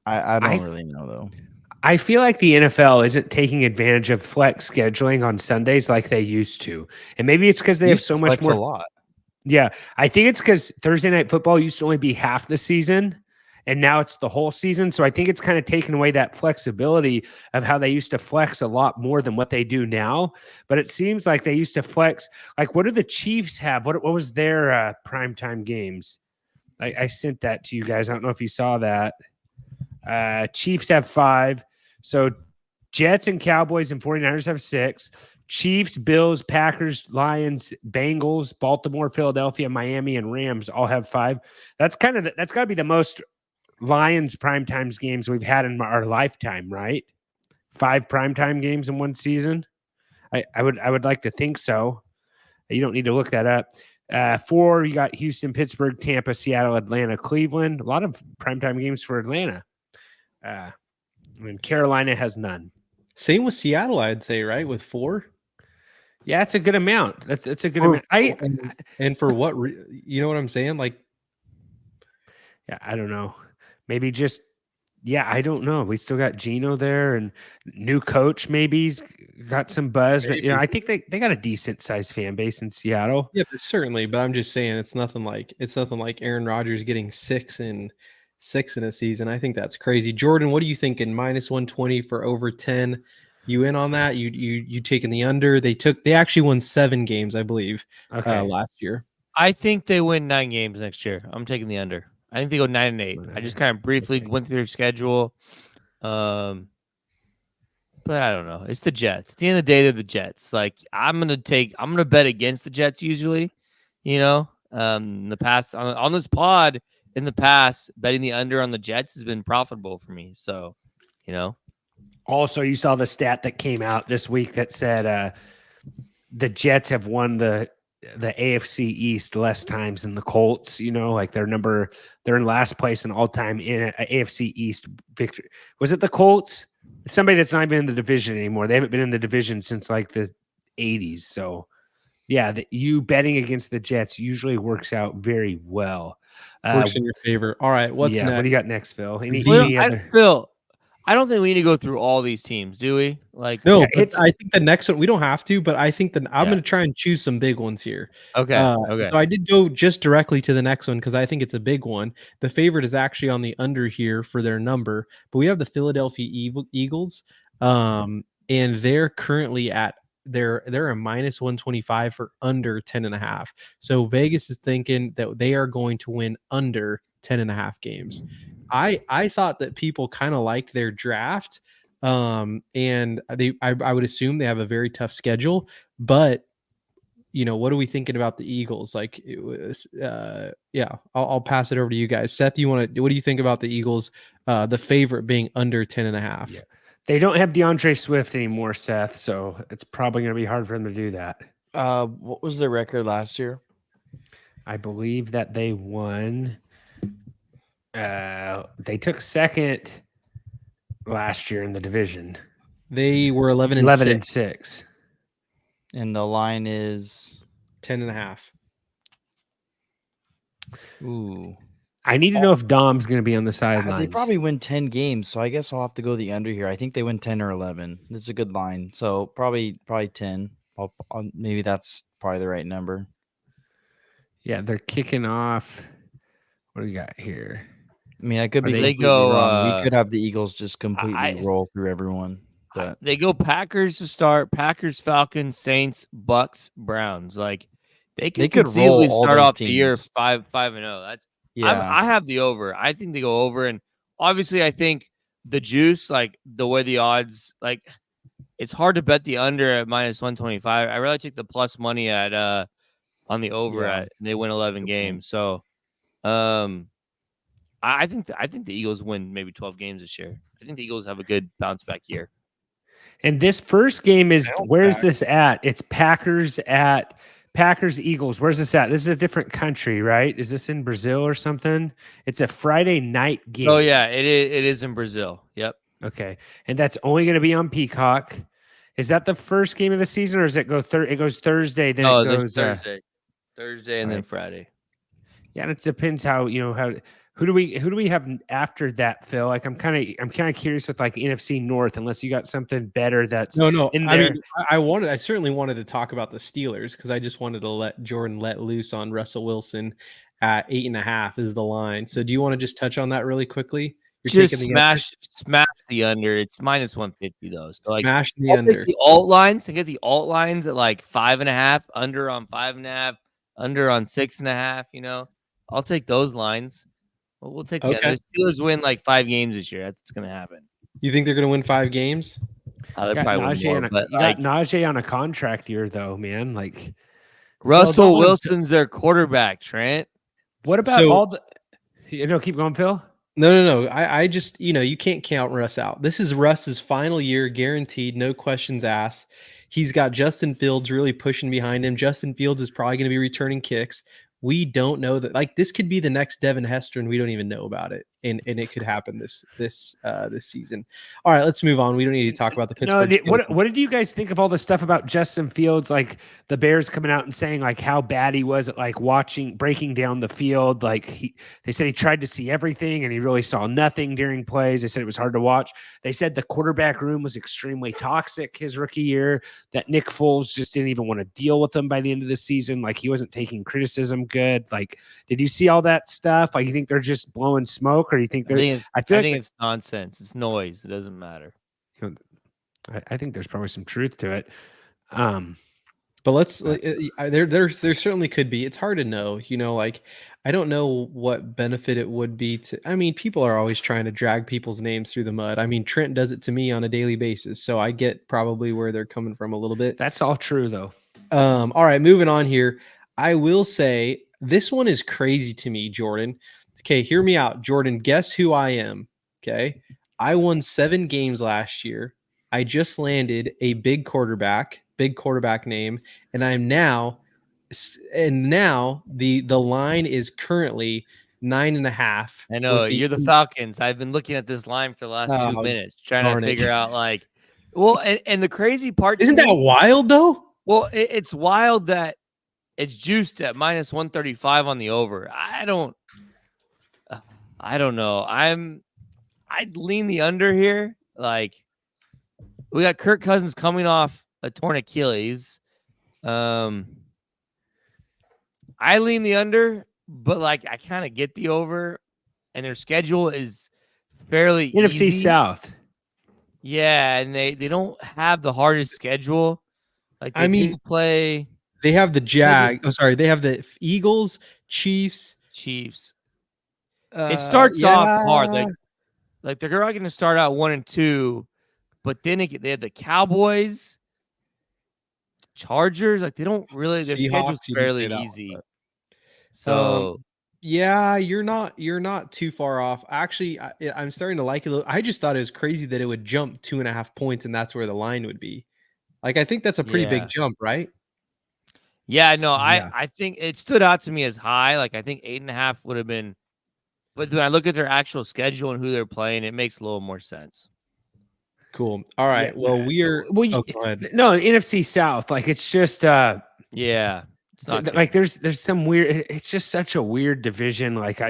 I don't really know though. I feel like the NFL isn't taking advantage of flex scheduling on Sundays like they used to. And maybe it's because they have so much more. A lot. Yeah. I think it's because Thursday Night Football used to only be half the season, and now it's the whole season. So I think it's kind of taken away that flexibility of how they used to flex a lot more than what they do now. But it seems like they used to flex. What do the Chiefs have? What was their primetime games? I sent that to you guys. I don't know if you saw that. Chiefs have 5. So Jets and Cowboys and 49ers have 6. Chiefs, Bills, Packers, Lions, Bengals, Baltimore, Philadelphia, Miami, and Rams all have 5. That's got to be the most Lions primetimes games we've had in our lifetime, right? 5 primetime games in one season. I would like to think so. You don't need to look that up. 4, you got Houston, Pittsburgh, Tampa, Seattle, Atlanta, Cleveland. A lot of primetime games for Atlanta. And Carolina has none. Same with Seattle, I'd say, right? With 4. Yeah, it's a good amount. That's a good amount. And for what? You know what I'm saying? Yeah, I don't know. Maybe just. Yeah, I don't know. We still got Geno there, and new coach maybe's got some buzz. But I think they got a decent sized fan base in Seattle. Yeah, certainly. But I'm just saying it's nothing like Aaron Rodgers getting 6 in a season. I think that's crazy. Jordan, what are you thinking? -120 for over 10. You in on that? You taking the under? They actually won 7 games, I believe, last year. I think they win 9 games next year. I'm taking the under. I think they go 9-8. I just kind of briefly went through their schedule. But I don't know. It's the Jets. At the end of the day, they're the Jets. I'm gonna bet against the Jets usually. In the past on this pod, in the past, betting the under on the Jets has been profitable for me. So, Also, you saw the stat that came out this week that said the Jets have won the AFC East less times than the Colts. You know, like they're in last place in all time in a AFC East victory. Was it the Colts? Somebody that's not even in the division anymore. They haven't been in the division since like the 80s. So, yeah, you betting against the Jets usually works out very well. Works in your favor. All right, what's next? What do you got next, Phil? Phil, I don't think we need to go through all these teams, do we? Like, no, yeah, but I think the next one we don't have to, but I think that I'm going to try and choose some big ones here. Okay. So I did go just directly to the next one because I think it's a big one. The favorite is actually on the under here for their number, but we have the Philadelphia Eagles, and they're currently at they're a minus 125 for under 10.5. So Vegas is thinking that they are going to win under 10.5 games. I thought that people kind of liked their draft, and I would assume they have a very tough schedule. But what are we thinking about the Eagles? Like, it was, I'll pass it over to you guys. Seth, what do you think about the Eagles? The favorite being under 10.5. Yeah. They don't have DeAndre Swift anymore, Seth, so it's probably going to be hard for them to do that. What was their record last year? I believe that they won. They took second last year in the division. They were 11-6. And the line is 10.5. ooh. I need to know if Dom's going to be on the sidelines. They probably win 10 games, so I guess I'll have to go the under here. I think they win 10 or 11. That's a good line. So probably 10. Maybe that's probably the right number. Yeah, they're kicking off. What do we got here? I mean, I could be completely wrong. We could have the Eagles just completely roll through everyone. But they go Packers to start. Packers, Falcons, Saints, Bucks, Browns. Like they could conceivably start off the year 5-0. That's I have the over. I think they go over, and obviously I think the juice, like the way the odds, like it's hard to bet the under at minus 125. I really take the plus money at on the over at they win 11 games. So I think the Eagles win maybe 12 games this year. I think the Eagles have a good bounce back year. And this first game is where's this at? It's Packers Eagles. Where's this at? This is a different country, right? Is this in Brazil or something? It's a Friday night game. Oh yeah, it is in Brazil. Yep. Okay. And that's only going to be on Peacock. Is that the first game of the season, or does it go it goes Thursday, then it goes Thursday and then Friday. Yeah, and it depends how who do we have after that, Phil? Like I'm kind of curious with like NFC North, unless you got something better that's no. In there. I mean, I certainly wanted to talk about the Steelers because I just wanted to let Jordan let loose on Russell Wilson at 8.5 is the line. So do you want to just touch on that really quickly? You're just smash the under. It's minus 150 though. So like smash the under. Take the alt lines. I get the alt lines at like 5.5, under on 5.5, under on 6.5. I'll take those lines. We'll take the Steelers win like 5 games this year. That's what's going to happen. You think they're going to win 5 games? They probably win more, but got Najee on a contract year, though, man. Like Russell Wilson's their quarterback, Trent. What about all the? Keep going, Phil. No. I just you can't count Russ out. This is Russ's final year, guaranteed, no questions asked. He's got Justin Fields really pushing behind him. Justin Fields is probably going to be returning kicks. We don't know that. Like this could be the next Devin Hester, and we don't even know about it. And it could happen this season. All right, let's move on. We don't need to talk about the Pittsburgh. No, what did you guys think of all the stuff about Justin Fields? Like the Bears coming out and saying like how bad he was at like breaking down the field. Like they said he tried to see everything and he really saw nothing during plays. They said it was hard to watch. They said the quarterback room was extremely toxic his rookie year. That Nick Foles just didn't even want to deal with them by the end of the season. Like he wasn't taking criticism good. Like, did you see all that stuff? Like, you think they're just blowing smoke, or do you think they're? I think it's nonsense. It's noise. It doesn't matter. I think there's probably some truth to it. But let's there certainly could be. It's hard to know. Like I don't know what benefit it would be to. I mean, people are always trying to drag people's names through the mud. I mean, Trent does it to me on a daily basis, so I get probably where they're coming from a little bit. That's all true, though. All right, moving on here. I will say this one is crazy to me, Jordan. Okay, hear me out, Jordan. Guess who I am. Okay, I won 7 games last year. I just landed a big quarterback name, and now the line is currently 9.5 I know with the you're the Falcons. I've been looking at this line for the last 2 oh, minutes, trying to darn it. figure out like, well, and the crazy part Isn't to that me, wild though? well, it's wild that it's juiced at -135 on the over. I don't know. I'd lean the under here. Like we got Kirk Cousins coming off a torn Achilles. I lean the under, but like I kind of get the over, and their schedule is fairly NFC easy. South. Yeah, and they don't have the hardest schedule. Like they do play. They have the they have the Eagles, Chiefs. It starts off hard. Yeah. Like they're going to start out 1-2, but then they have the Cowboys, Chargers. Like they don't really. Their schedule's fairly easy. So yeah, you're not too far off. Actually, I'm starting to like it a little. I just thought it was crazy that it would jump 2.5 points, and that's where the line would be. Like I think that's a pretty big jump, right? Yeah, no, I think it stood out to me as high. Like I think 8.5 would have been. But when I look at their actual schedule and who they're playing, it makes a little more sense. Cool. All right. Yeah. Well, go ahead. No, NFC South. Like it's just yeah. It's not like there's some weird. It's just such a weird division. Like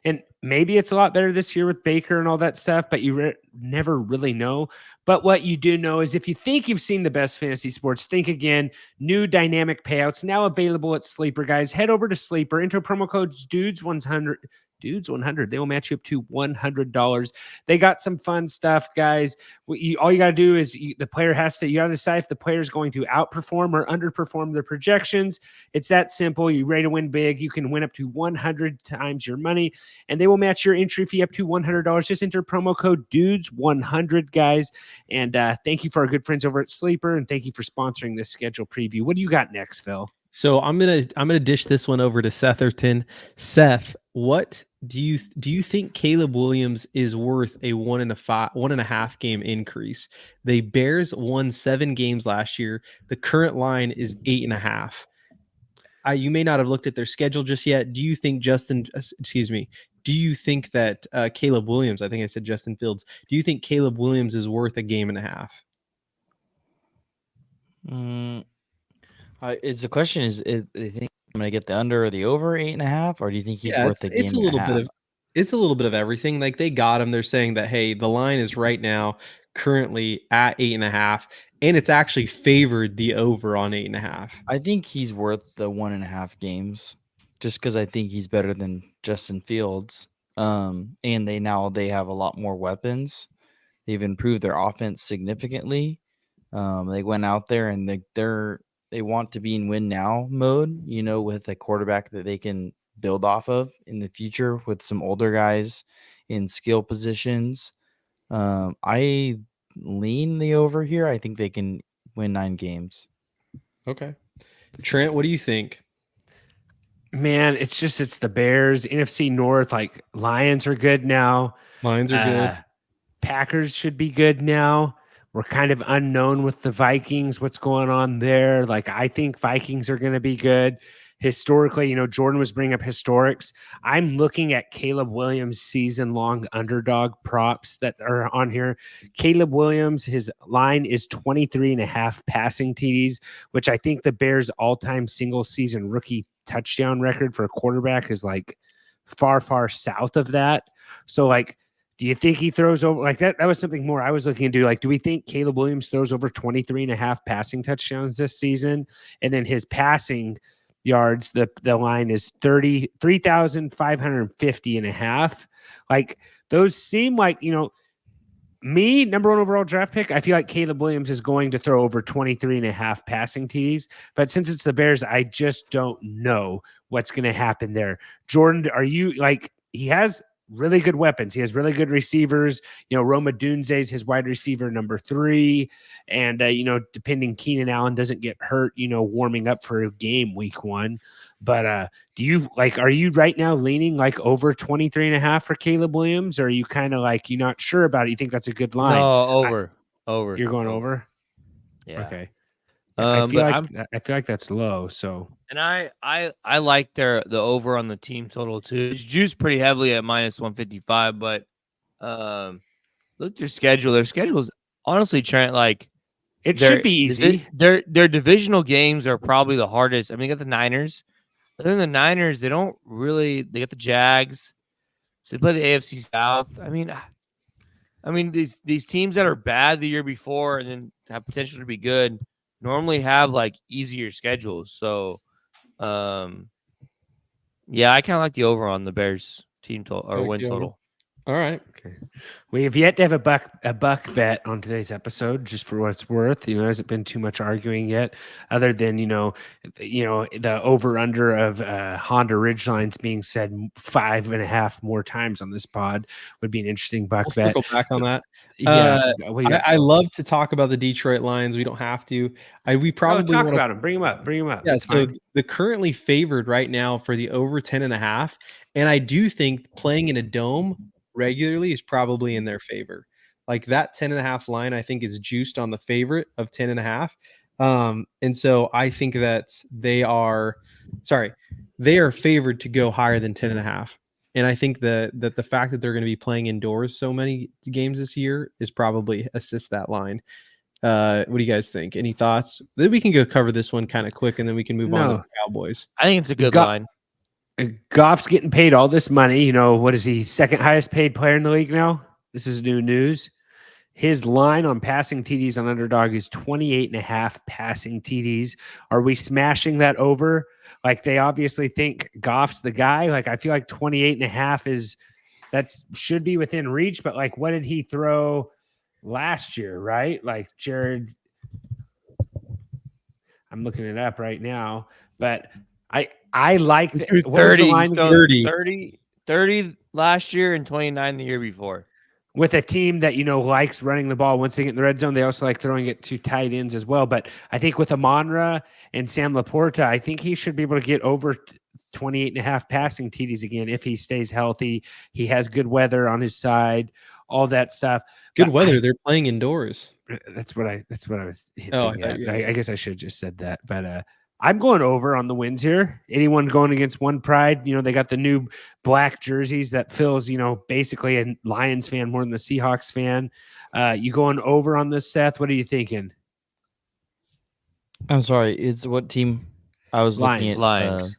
and maybe it's a lot better this year with Baker and all that stuff, but you never really know. But what you do know is if you think you've seen the best fantasy sports, think again. New dynamic payouts now available at Sleeper, guys. Head over to Sleeper. Enter promo codes DUDES100. Dudes 100. They will match you up to $100. They got some fun stuff, guys. All you got to do is the player you got to decide if the player is going to outperform or underperform their projections. It's that simple. You're ready to win big. You can win up to 100 times your money, and they will match your entry fee up to $100. Just enter promo code DUDES100, guys. And thank you for our good friends over at Sleeper, and thank you for sponsoring this schedule preview. What do you got next, Phil? So I'm gonna dish this one over to Setherton. Seth, what do you think Caleb Williams is worth a 1.5 game increase? The Bears won 7 games last year. The current line is 8.5. You may not have looked at their schedule just yet. Do you think Do you think that Caleb Williams? I think I said Justin Fields. Do you think Caleb Williams is worth a 1.5 games? Is the question do you think I'm gonna get the under or the over 8.5, or do you think he's worth the game? It's a little bit of everything. Like they got him. They're saying that hey, the line is right now currently at 8.5, and it's actually favored the over on 8.5. I think he's worth the 1.5 games, just because I think he's better than Justin Fields. And they have a lot more weapons. They've improved their offense significantly. They went out there and they want to be in win now mode, with a quarterback that they can build off of in the future with some older guys in skill positions. I lean the over here. I think they can win 9 games. Okay. Trent, what do you think? Man, it's the Bears. NFC North, like Lions are good now. Lions are good. Packers should be good now. We're kind of unknown with the Vikings. What's going on there? Like, I think Vikings are going to be good. Historically, Jordan was bringing up historics. I'm looking at Caleb Williams' season-long underdog props that are on here. Caleb Williams, his line is 23.5 passing TDs, which I think the Bears' all-time single-season rookie touchdown record for a quarterback is like far, far south of that. So, like, do you think he throws over like that? That was something more I was looking into. Like, do we think Caleb Williams throws over 23.5 passing touchdowns this season? And then his passing yards, the line is 33,550.5. Like, those seem like, me, number 1 overall draft pick, I feel like Caleb Williams is going to throw over 23.5 passing TDs. But since it's the Bears, I just don't know what's going to happen there. Jordan, are you like, he has really good weapons. He has really good receivers. Roma Dunze's his wide receiver number 3. And, depending Keenan Allen doesn't get hurt, warming up for a game week 1. But are you right now leaning like over 23.5 for Caleb Williams? Or are you kind of like, you're not sure about it? You think that's a good line? No, over. You're going over? Yeah. Okay. I feel like that's low. So, and I like the over on the team total too. It's juiced pretty heavily at -155, but look at their schedule. Their schedule's honestly, Trent, like it should be easy. Their divisional games are probably the hardest. I mean, they got the Niners. Other than the Niners, they got the Jags. So they play the AFC South. I mean these teams that are bad the year before and then have potential to be good normally have like easier schedules. So, yeah, I kind of like the over on the Bears team total or win total. All right. Okay. We have yet to have a buck bet on today's episode, just for what it's worth. There hasn't been too much arguing yet, other than the over under of Honda Ridgelines being said 5.5 more times on this pod would be an interesting buck bet. Circle back on that. Yeah, I love to talk about the Detroit Lions. We don't have to. We probably talk about them. Bring them up. Yeah, that's so fine. The currently favored right now for the over 10.5, and I do think playing in a dome regularly is probably in their favor. Like that 10.5 line, I think is juiced on the favorite of 10.5. And so I think that they are favored to go higher than 10.5. And I think that the fact that they're going to be playing indoors so many games this year is probably assist that line. What do you guys think? Any thoughts? Then we can go cover this one kind of quick, and then we can move on to the Cowboys. I think it's a good line. Goff's getting paid all this money. What is he? Second highest paid player in the league now? This is new news. His line on passing TDs on Underdog is 28.5 passing TDs. Are we smashing that over? Like, they obviously think Goff's the guy. Like, I feel like 28.5 should be within reach, but like, what did he throw last year, right? Like Jared, I'm looking it up right now, but I like 30 last year and 29 the year before. With a team that, likes running the ball once they get in the red zone, they also like throwing it to tight ends as well. But I think with Amon-Ra and Sam Laporta, I think he should be able to get over 28.5 passing TDs again if he stays healthy. He has good weather on his side, all that stuff. Good weather. They're playing indoors. That's what I was hinting at. I guess I should have just said that. But I'm going over on the wins here. Anyone going against One Pride? They got the new black jerseys that Phil's, basically a Lions fan more than the Seahawks fan. You going over on this, Seth? What are you thinking? I'm sorry. It's what team? I was looking at Lions.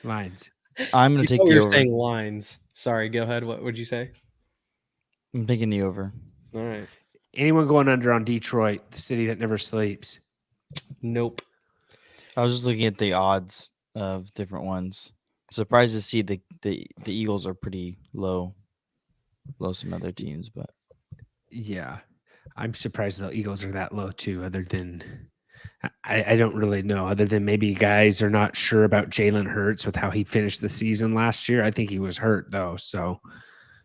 Lions. I'm going to take the over. You're saying Lines. Sorry, go ahead. What would you say? I'm taking the over. All right. Anyone going under on Detroit, the city that never sleeps? Nope. I was just looking at the odds of different ones. I'm surprised to see the Eagles are pretty low some other teams, but yeah, I'm surprised the Eagles are that low too. Other than I don't really know. Other than maybe guys are not sure about Jalen Hurts with how he finished the season last year. I think he was hurt though. So,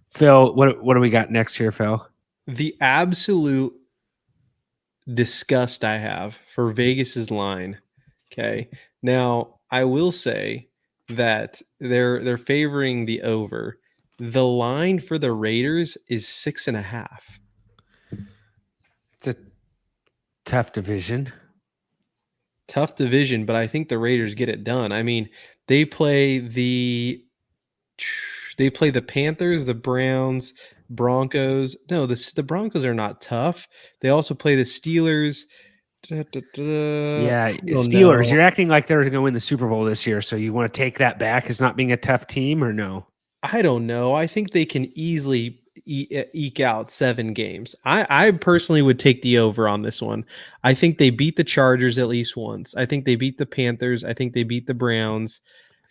Phil, what do we got next here, Phil? The absolute disgust I have for Vegas's line. Okay. Now, I will say that they're favoring the over. The line for the Raiders is 6.5. It's a tough division. But I think the Raiders get it done. I mean, they play the Panthers, the Browns, Broncos. No, the Broncos are not tough. They also play the Steelers. Yeah, Steelers. You're acting like they're going to win the Super Bowl this year, so you want to take that back as not being a tough team, or no? I don't know. I think they can easily eke out 7 games. I personally would take the over on this one. I think they beat the Chargers at least once. I think they beat the Panthers. I think they beat the Browns.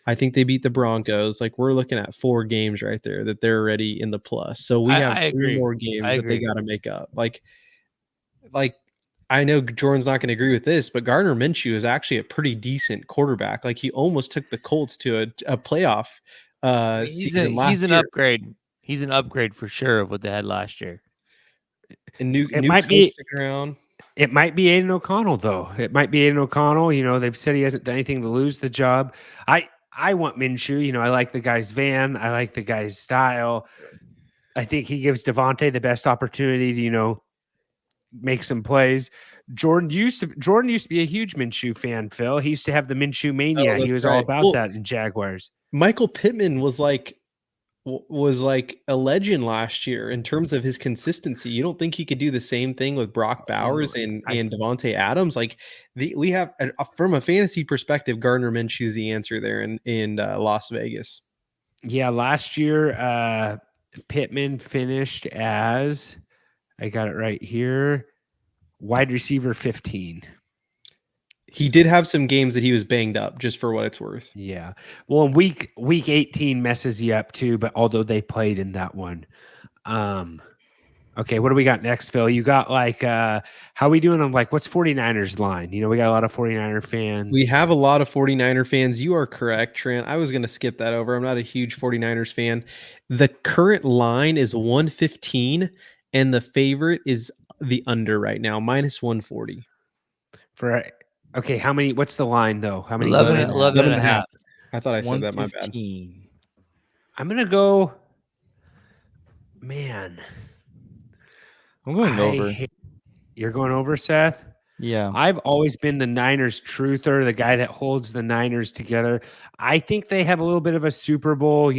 I think they beat the Broncos. Like, we're looking at 4 games right there that they're already in the plus. So we have 3 more games that they got to make up. Like I know Jordan's not going to agree with this, but Gardner Minshew is actually a pretty decent quarterback. Like, he almost took the Colts to a playoff season last year. He's an upgrade. He's an upgrade for sure of what they had last year. And new might coach be- sticking around. It might be Aiden O'Connell, though. It might be Aiden O'Connell. They've said he hasn't done anything to lose the job. I want Minshew. I like the guy's van. I like the guy's style. I think he gives Devontae the best opportunity to, make some plays. Jordan used to be a huge Minshew fan, Phil. He used to have the Minshew mania. Oh, He was right. all about that in Jaguars. Michael Pittman was like a legend last year in terms of his consistency. You don't think he could do the same thing with Brock Bowers and Devontae Adams? Like we have from a fantasy perspective, Gardner Minshew's the answer there in Las Vegas. Yeah, last year Pittman finished as, I got it right here, wide receiver 15. He did have some games that he was banged up, just for what it's worth. Yeah. Well, week 18 messes you up too, but although they played in that one. Okay, what do we got next, Phil? You got how are we doing on what's 49ers line? We got a lot of 49er fans. We have a lot of 49er fans. You are correct, Trent. I was going to skip that over. I'm not a huge 49ers fan. The current line is 115, and the favorite is the under right now, minus 140. Okay, how many? What's the line though? How many? 11 and a half. I thought I said that. My bad. I'm gonna go. Man, I'm going over. You're going over, Seth? Yeah. I've always been the Niners truther, the guy that holds the Niners together. I think they have a little bit of a Super Bowl,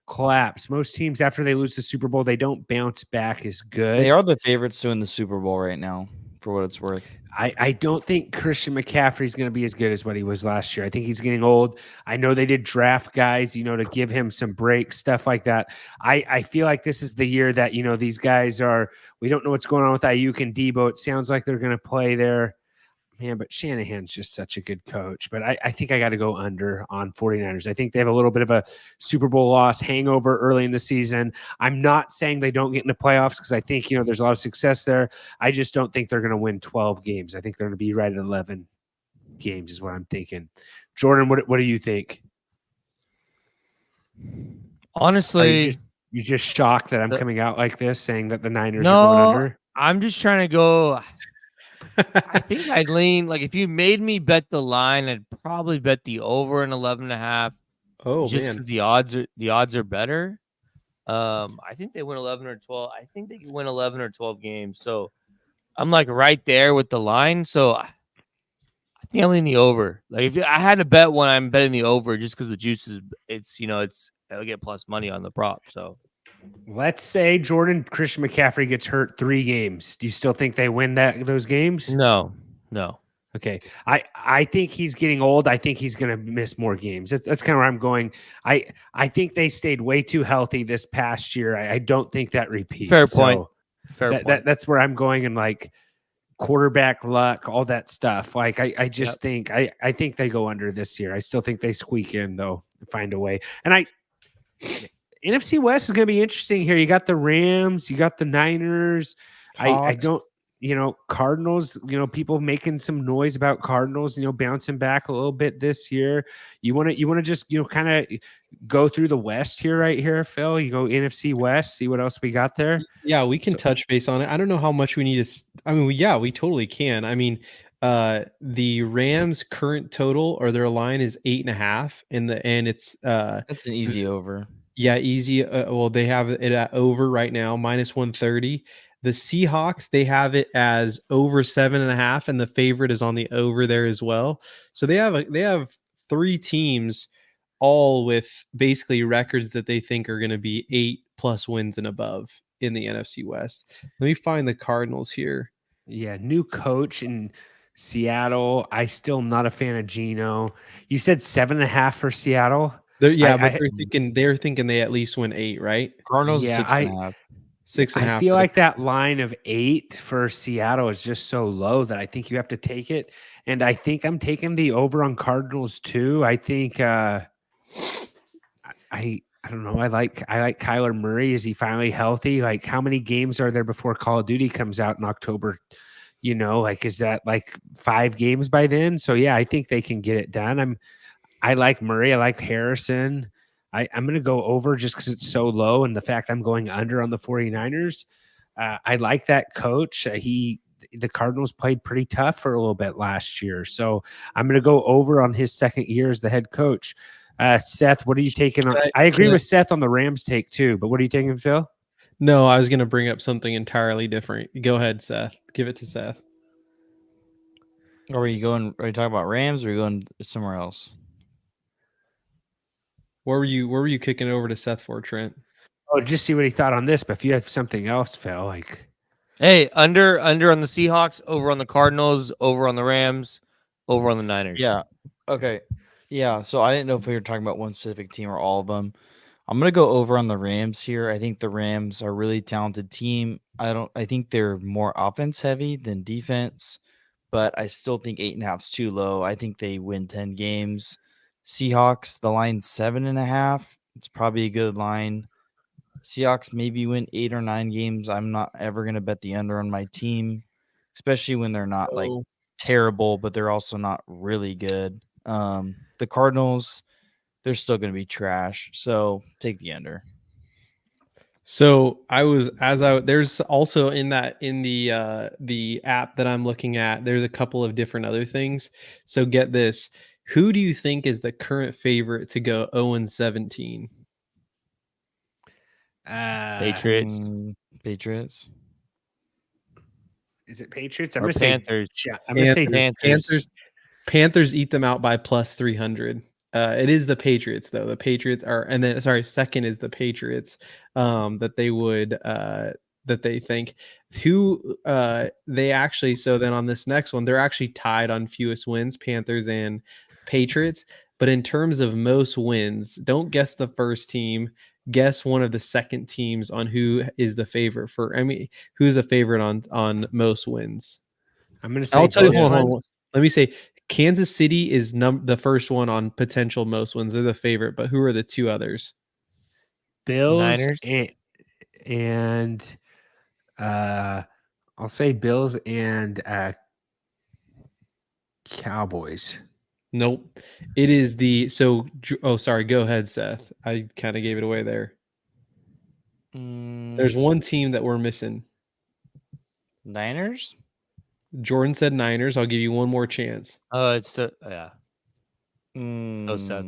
collapse. Most teams, after they lose the Super Bowl, they don't bounce back as good. They are the favorites to win the Super Bowl right now, for what it's worth. I don't think Christian McCaffrey is going to be as good as what he was last year. I think he's getting old. I know they did draft guys, to give him some breaks, stuff like that. I feel like this is the year that, these guys we don't know what's going on with Ayuk and Debo. It sounds like they're going to play there. Man, but Shanahan's just such a good coach. But I think I got to go under on 49ers. I think they have a little bit of a Super Bowl loss hangover early in the season. I'm not saying they don't get into playoffs because I think, there's a lot of success there. I just don't think they're going to win 12 games. I think they're going to be right at 11 games is what I'm thinking. Jordan, what do you think? Honestly, you just shocked that I'm coming out like this saying that the Niners are going under? I'm just trying to go. I think I'd lean, if you made me bet the line, I'd probably bet the over in 11.5. Oh, just man. because the odds are better. I think they win 11 or 12. I think they can win 11 or 12 games. So I'm right there with the line. So I think I lean the over. If I had to bet one, I'm betting the over just because the juice is I'll get plus money on the prop. So let's say Christian McCaffrey gets hurt 3 games. Do you still think they win those games? No. Okay. I think he's getting old. I think he's going to miss more games. That's kind of where I'm going. I think they stayed way too healthy this past year. I don't think that repeats. Fair point. Fair point. That's where I'm going, and quarterback luck, all that stuff. I just think I think they go under this year. I still think they squeak in though, find a way. And NFC West is going to be interesting here. You got the Rams, you got the Niners. I don't, Cardinals, people making some noise about Cardinals, bouncing back a little bit this year. You want to just, kind of go through the West here, right here, Phil. You go NFC West, see what else we got there. Yeah, we can touch base on it. I don't know how much we need to. We totally can. The Rams' current total or their line is 8.5, and it's that's an easy over. Yeah, easy. They have it at over right now, minus 130. The Seahawks, they have it as over 7.5, and the favorite is on the over there as well. So they have 3 teams, all with basically records that they think are going to be 8+ wins and above in the NFC West. Let me find the Cardinals here. Yeah, new coach in Seattle. I still not a fan of Geno. You said 7.5 for Seattle. They're thinking they at least win 8, right? Cardinals 6.5. 6.5. I feel like that line of 8 for Seattle is just so low that I think you have to take it. And I think I'm taking the over on Cardinals too. I think I don't know. I like Kyler Murray. Is he finally healthy? How many games are there before Call of Duty comes out in October? Is that 5 games by then? So yeah, I think they can get it done. I like Murray. I like Harrison. I'm going to go over just because it's so low, and the fact I'm going under on the 49ers. I like that coach. The Cardinals played pretty tough for a little bit last year, so I'm going to go over on his second year as the head coach. Seth, what are you taking on? I agree with Seth on the Rams take too, but what are you taking, Phil? No, I was going to bring up something entirely different. Go ahead, Seth. Give it to Seth. Are you talking about Rams, or are you going somewhere else? Where were you kicking over to Seth for, Trent? Oh, just see what he thought on this. But if you have something else, Phil, like, Hey, under on the Seahawks, over on the Cardinals, over on the Rams, over on the Niners. Yeah. Okay. Yeah. So I didn't know if we were talking about one specific team or all of them. I'm gonna go over on the Rams here. I think the Rams are a really talented team. I think they're more offense heavy than defense, but I still think 8.5 is too low. I think they win 10 games. Seahawks, the line's 7.5. It's probably a good line. Seahawks maybe win 8 or 9 games. I'm not ever gonna bet the under on my team, especially when they're not like terrible, but they're also not really good. The Cardinals, they're still going to be trash. So take the under. So there's also in the app that I'm looking at, there's a couple of different other things. So get this. Who do you think is the current favorite to go 0-17? Patriots. Patriots. Is it Patriots? I'm Or going to say Panthers. I'm going to say Panthers. Panthers eat them out by plus 300. It is the Patriots though. The Patriots are, and then second is the Patriots. That they would that they think who they actually. So then on this next one, they're actually tied on fewest wins, Panthers and Patriots. But in terms of most wins, don't guess the first team. Guess one of the second teams on who is the favorite for. I mean, who's the favorite on most wins? I'm going to say. I'll tell you. Hold on. Let me say. Kansas City is the first one on potential most wins. They're the favorite, but who are the two others? Bills Niners. and I'll say Bills and Cowboys. Nope. It is sorry. Go ahead, Seth. I kind of gave it away there. There's one team that we're missing. Niners? Jordan said Niners. I'll give you one more chance. Oh, it's yeah. Oh, Seth.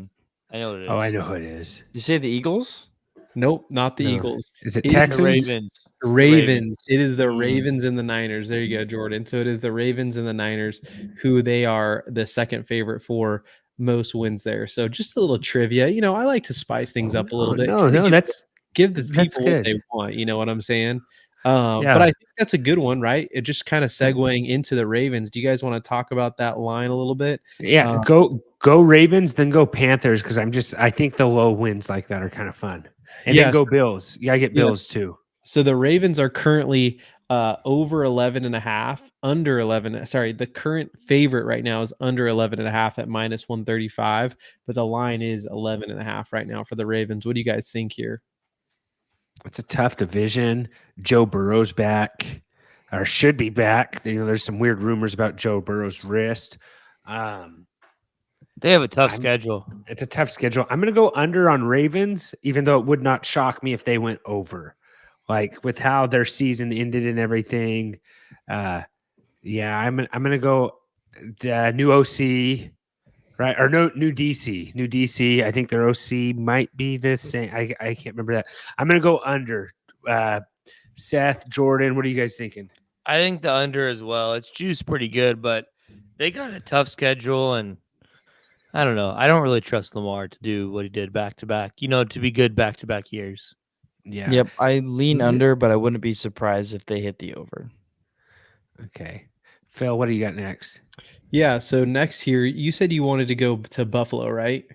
I know what it is. Oh, I know who it is. You say the Eagles? Nope, not the Eagles. Is it Texans? The Ravens. Ravens. It is the Ravens and the Niners. There you go, Jordan. So it is the Ravens and the Niners who they are the second favorite for most wins there. So just a little trivia. You know, I like to spice things up a little bit. Give the people what they want. You know what I'm saying? But I think that's a good one, right? It just kind of segueing into the Ravens. Do you guys want to talk about that line a little bit? Yeah, go Ravens, then go Panthers, because I think the low wins like that are kind of fun. And then go Bills. You gotta get Bills too. So the Ravens are currently over 11.5, under 11. Sorry, the current favorite right now is under 11.5 at minus 135, but the line is 11.5 right now for the Ravens. What do you guys think here? It's a tough division. Joe Burrow's back, or should be back. You know, there's some weird rumors about Joe Burrow's wrist. They have a tough schedule. It's a tough schedule. I'm going to go under on Ravens, even though it would not shock me if they went over. Like with how their season ended and everything. I'm going to go new OC, right? Or new DC. New DC. I think their OC might be the same. I can't remember that. I'm going to go under. Seth, Jordan, what are you guys thinking? I think the under as well. It's juiced pretty good, but they got a tough schedule, and I don't know. I don't really trust Lamar to do what he did back-to-back, to be good back-to-back years. Yeah. Yep. I lean under, but I wouldn't be surprised if they hit the over. Okay. Phil, what do you got next? Yeah, so next here, you said you wanted to go to Buffalo, right?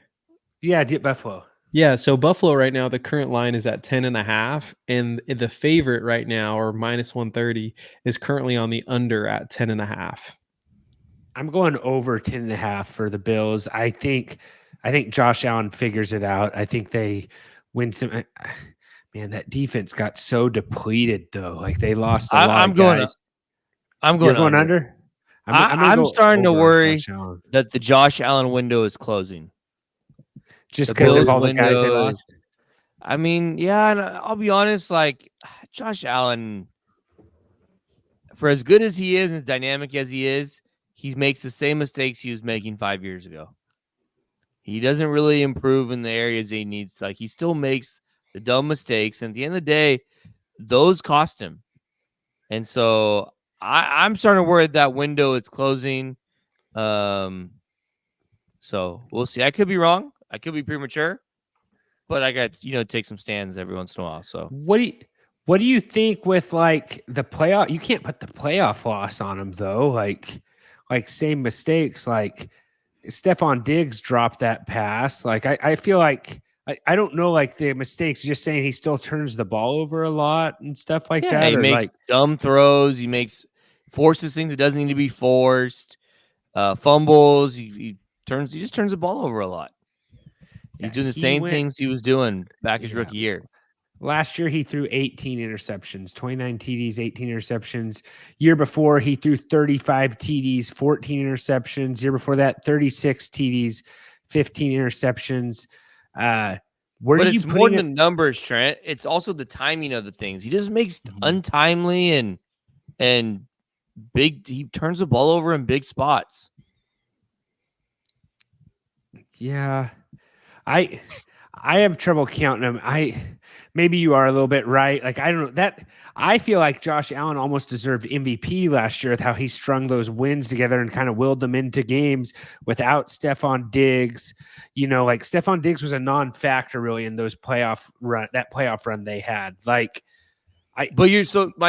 Yeah, get Buffalo. Yeah, so Buffalo right now, the current line is at 10.5, and the favorite right now, or minus 130, is currently on the under at 10.5. I'm going over 10.5 for the Bills. I think Josh Allen figures it out. I think they win some. Man, that defense got so depleted though. Like they lost a lot of guys. I'm going under. I'm starting to worry that the Josh Allen window is closing. Just The because of Bills all the guys they window lost. I mean, yeah, and I'll be honest, like Josh Allen, for as good as he is and as dynamic as he is, he makes the same mistakes he was making 5 years ago. He doesn't really improve in the areas he needs. Like he still makes the dumb mistakes, and at the end of the day, those cost him. And so I'm starting to worry that window is closing. So we'll see. I could be wrong. I could be premature, but I got take some stands every once in a while. So what do you think with like the playoff? You can't put the playoff loss on him though. Like same mistakes. Like Stephon Diggs dropped that pass. Like I feel like I don't know like the mistakes. Just saying he still turns the ball over a lot and stuff like yeah, that. he Or makes like dumb throws. He forces things that doesn't need to be forced. Fumbles. He just turns the ball over a lot. He's doing the same things he was doing back his rookie year. Last year, he threw 18 interceptions, 29 TDs, 18 interceptions. Year before, he threw 35 TDs, 14 interceptions. Year before that, 36 TDs, 15 interceptions. But it's more than the numbers, Trent. It's also the timing of the things. He just makes untimely and big. He turns the ball over in big spots. Yeah, I have trouble counting them. Maybe you are a little bit right. Like I don't know that. I feel like Josh Allen almost deserved MVP last year with how he strung those wins together and kind of willed them into games without Stephon Diggs. Like Stephon Diggs was a non-factor really in those playoff run they had. My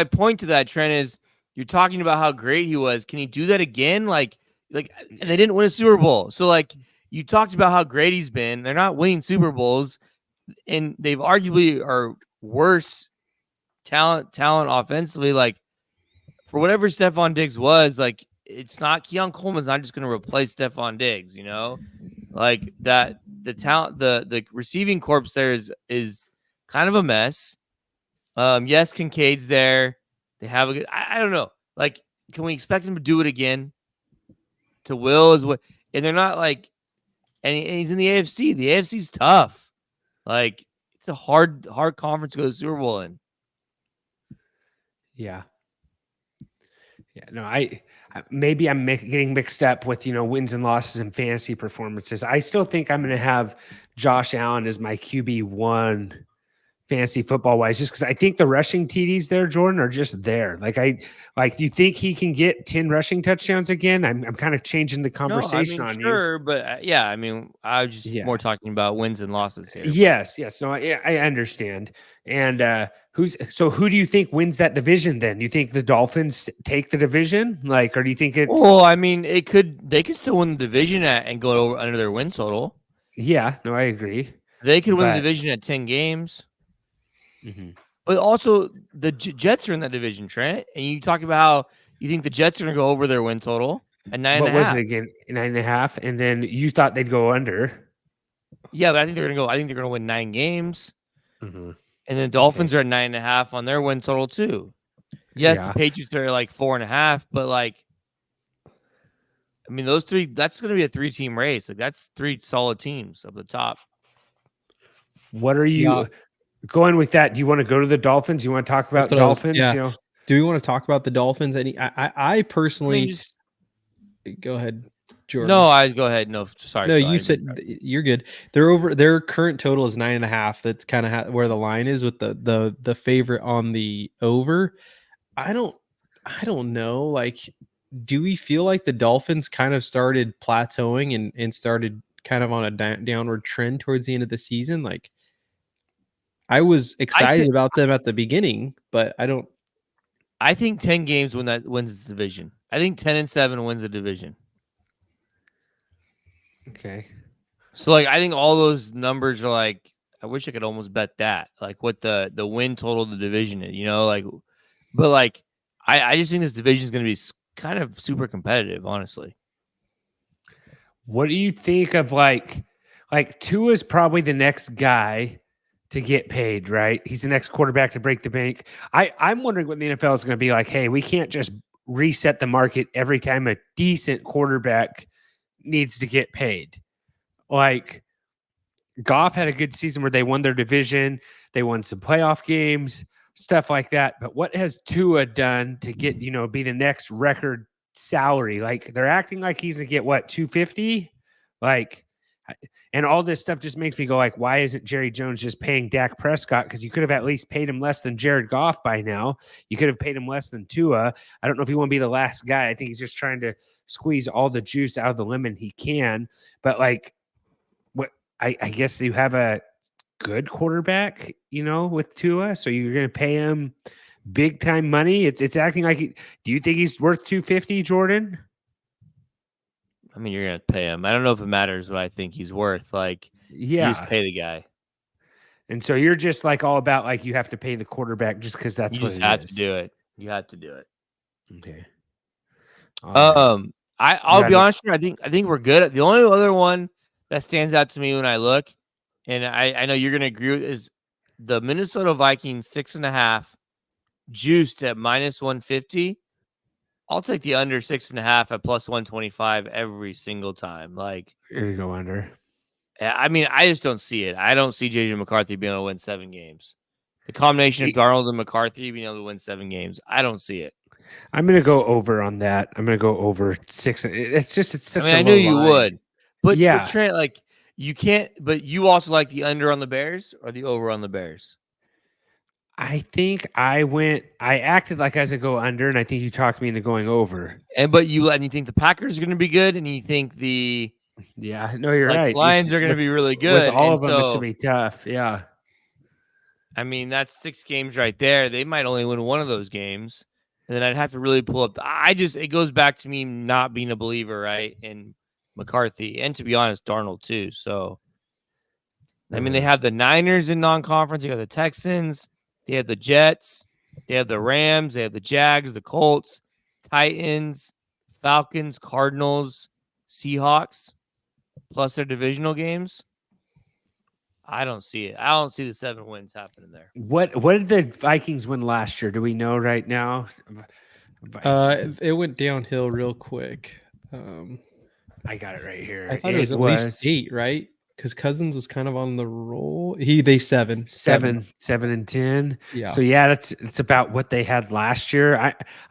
point to that, Trent, is you're talking about how great he was. Can he do that again? Like, and they didn't win a Super Bowl. So like you talked about how great he's been. They're not winning Super Bowls, and they've arguably are worse talent offensively. Like for whatever Stephon Diggs was, like it's not Keon Coleman's not just going to replace Stephon Diggs. Like that the talent the receiving corps there is kind of a mess. Yes, Kincaid's there. They have a good. I don't know. Like, can we expect him to do it again? To Will is what, and they're not like, and he's in the AFC. The AFC's tough. Like, it's a hard conference to go to the Super Bowl in. Yeah. No, maybe I'm getting mixed up with wins and losses and fantasy performances. I still think I'm going to have Josh Allen as my QB1 fantasy football wise, just because I think the rushing TDs there, Jordan, are just there. Do you think he can get 10 rushing touchdowns again? I'm kind of changing the conversation on sure, you. But yeah, I mean, I was just more talking about wins and losses here. Yes. No, I understand. And who do you think wins that division then? Do you think the Dolphins take the division? Or do you think it's Well, I mean, they could still win the division and go over under their win total. Yeah, no, I agree. They could win the division at 10 games. Mm-hmm. But also, the Jets are in that division, Trent. And you talk about how you think the Jets are going to go over their win total at 9.5. What was it again? 9.5, and then you thought they'd go under. Yeah, but I think they're going to go. I think they're going to win 9 games. Mm-hmm. And the Dolphins are at 9.5 on their win total too. Yes, the Patriots are like 4.5, but I mean, those three. That's going to be a 3-team race. Like that's 3 solid teams up the top. What are you? Going with that, do you want to go to the Dolphins? You want to talk about Dolphins? Do we want to talk about the Dolphins? I personally go ahead, Jordan. No, I go ahead. No, sorry. No, you said you're good. They're over. Their current total is 9.5. That's kind of where the line is with the favorite on the over. I don't know. Like, do we feel like the Dolphins kind of started plateauing and started kind of on a downward trend towards the end of the season? Like, I was excited about them at the beginning, but I don't. I think 10 games wins the division. I think 10-7 wins the division. Okay. So I think all those numbers are like, I wish I could almost bet that, like what the win total of the division is, but I just think this division is going to be kind of super competitive, honestly. What do you think of like Tua is probably the next guy to get paid, right? He's the next quarterback to break the bank. I'm wondering what the NFL is going to be like. Hey, we can't just reset the market every time a decent quarterback needs to get paid. Goff had a good season where they won their division. They won some playoff games, stuff like that. But what has Tua done to get, be the next record salary? Like they're acting like he's going to get what, 250? Like, and all this stuff just makes me go like, why isn't Jerry Jones just paying Dak Prescott? Because you could have at least paid him less than Jared Goff by now. You could have paid him less than Tua. I don't know if you want to be the last guy. I think he's just trying to squeeze all the juice out of the lemon he can. But like, what I guess you have a good quarterback, with Tua. So you're going to pay him big time money. It's acting like. Do you think he's worth 250, Jordan? I mean, you're gonna pay him. I don't know if it matters what I think he's worth. Like, you just pay the guy. And so you're just like all about like you have to pay the quarterback just because that's you what just it have is. to do it. You have to do it. Okay. I'll be honest with you. I think we're good. The only other one that stands out to me when I look, and I know you're gonna agree with, is the Minnesota Vikings 6.5 juiced at -150. I'll take the under 6.5 at +125 every single time. Like, you're gonna go under. I mean, I just don't see it. I don't see JJ McCarthy being able to win 7 games. The combination of Darnold and McCarthy being able to win 7 games, I don't see it. I'm gonna go over on that. I'm gonna go over 6. It's such. I knew you would, but Trent, like, you can't. But you also like the under on the Bears or the over on the Bears? I think I acted like I was going to go under, and I think you talked me into going over. But you think the Packers are going to be good, and you think the you're right. Lions are going to be really good. With all of them, it's going to be tough. Yeah. I mean, that's 6 games right there. They might only win one of those games, and then I'd have to really pull up. It goes back to me not being a believer, right, in McCarthy, and to be honest, Darnold too. So, I mean, they have the Niners in non-conference. You got the Texans. They have the Jets, they have the Rams, they have the Jags, the Colts, Titans, Falcons, Cardinals, Seahawks, plus their divisional games. I don't see it. I don't see the 7 wins happening there. What did the Vikings win last year? Do we know right now? It went downhill real quick. I got it right here. I thought it was at least 8, right? Because Cousins was kind of on the roll. They 7 and 10. Yeah. So yeah, it's about what they had last year.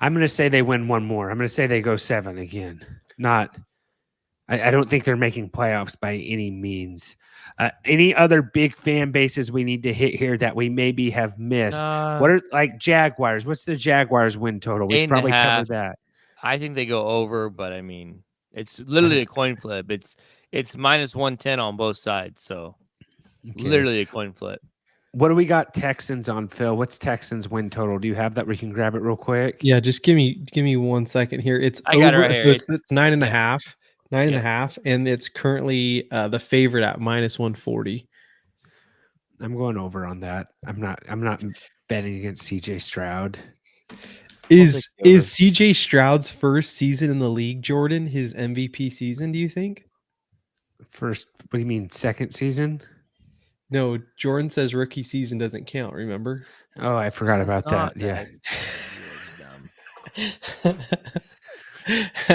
I'm going to say they win one more. I'm going to say they go 7 again. I don't think they're making playoffs by any means. Any other big fan bases we need to hit here that we maybe have missed? What are like Jaguars? What's the Jaguars win total? We should probably cover that. I think they go over, but I mean, it's literally a coin flip. It's -110 on both sides, so literally a coin flip. What do we got Texans on, Phil? What's Texans win total? Do you have that? We can grab it real quick. Yeah, just give me 1 second here. I got it right here. It's 9.5, 9.5, and it's currently the favorite at -140. I'm going over on that. I'm not betting against CJ Stroud. Is CJ Stroud's first season in the league, Jordan, his MVP season, do you think? First, what do you mean, second season? No, Jordan says rookie season doesn't count, remember? Oh, I forgot about that. Yeah.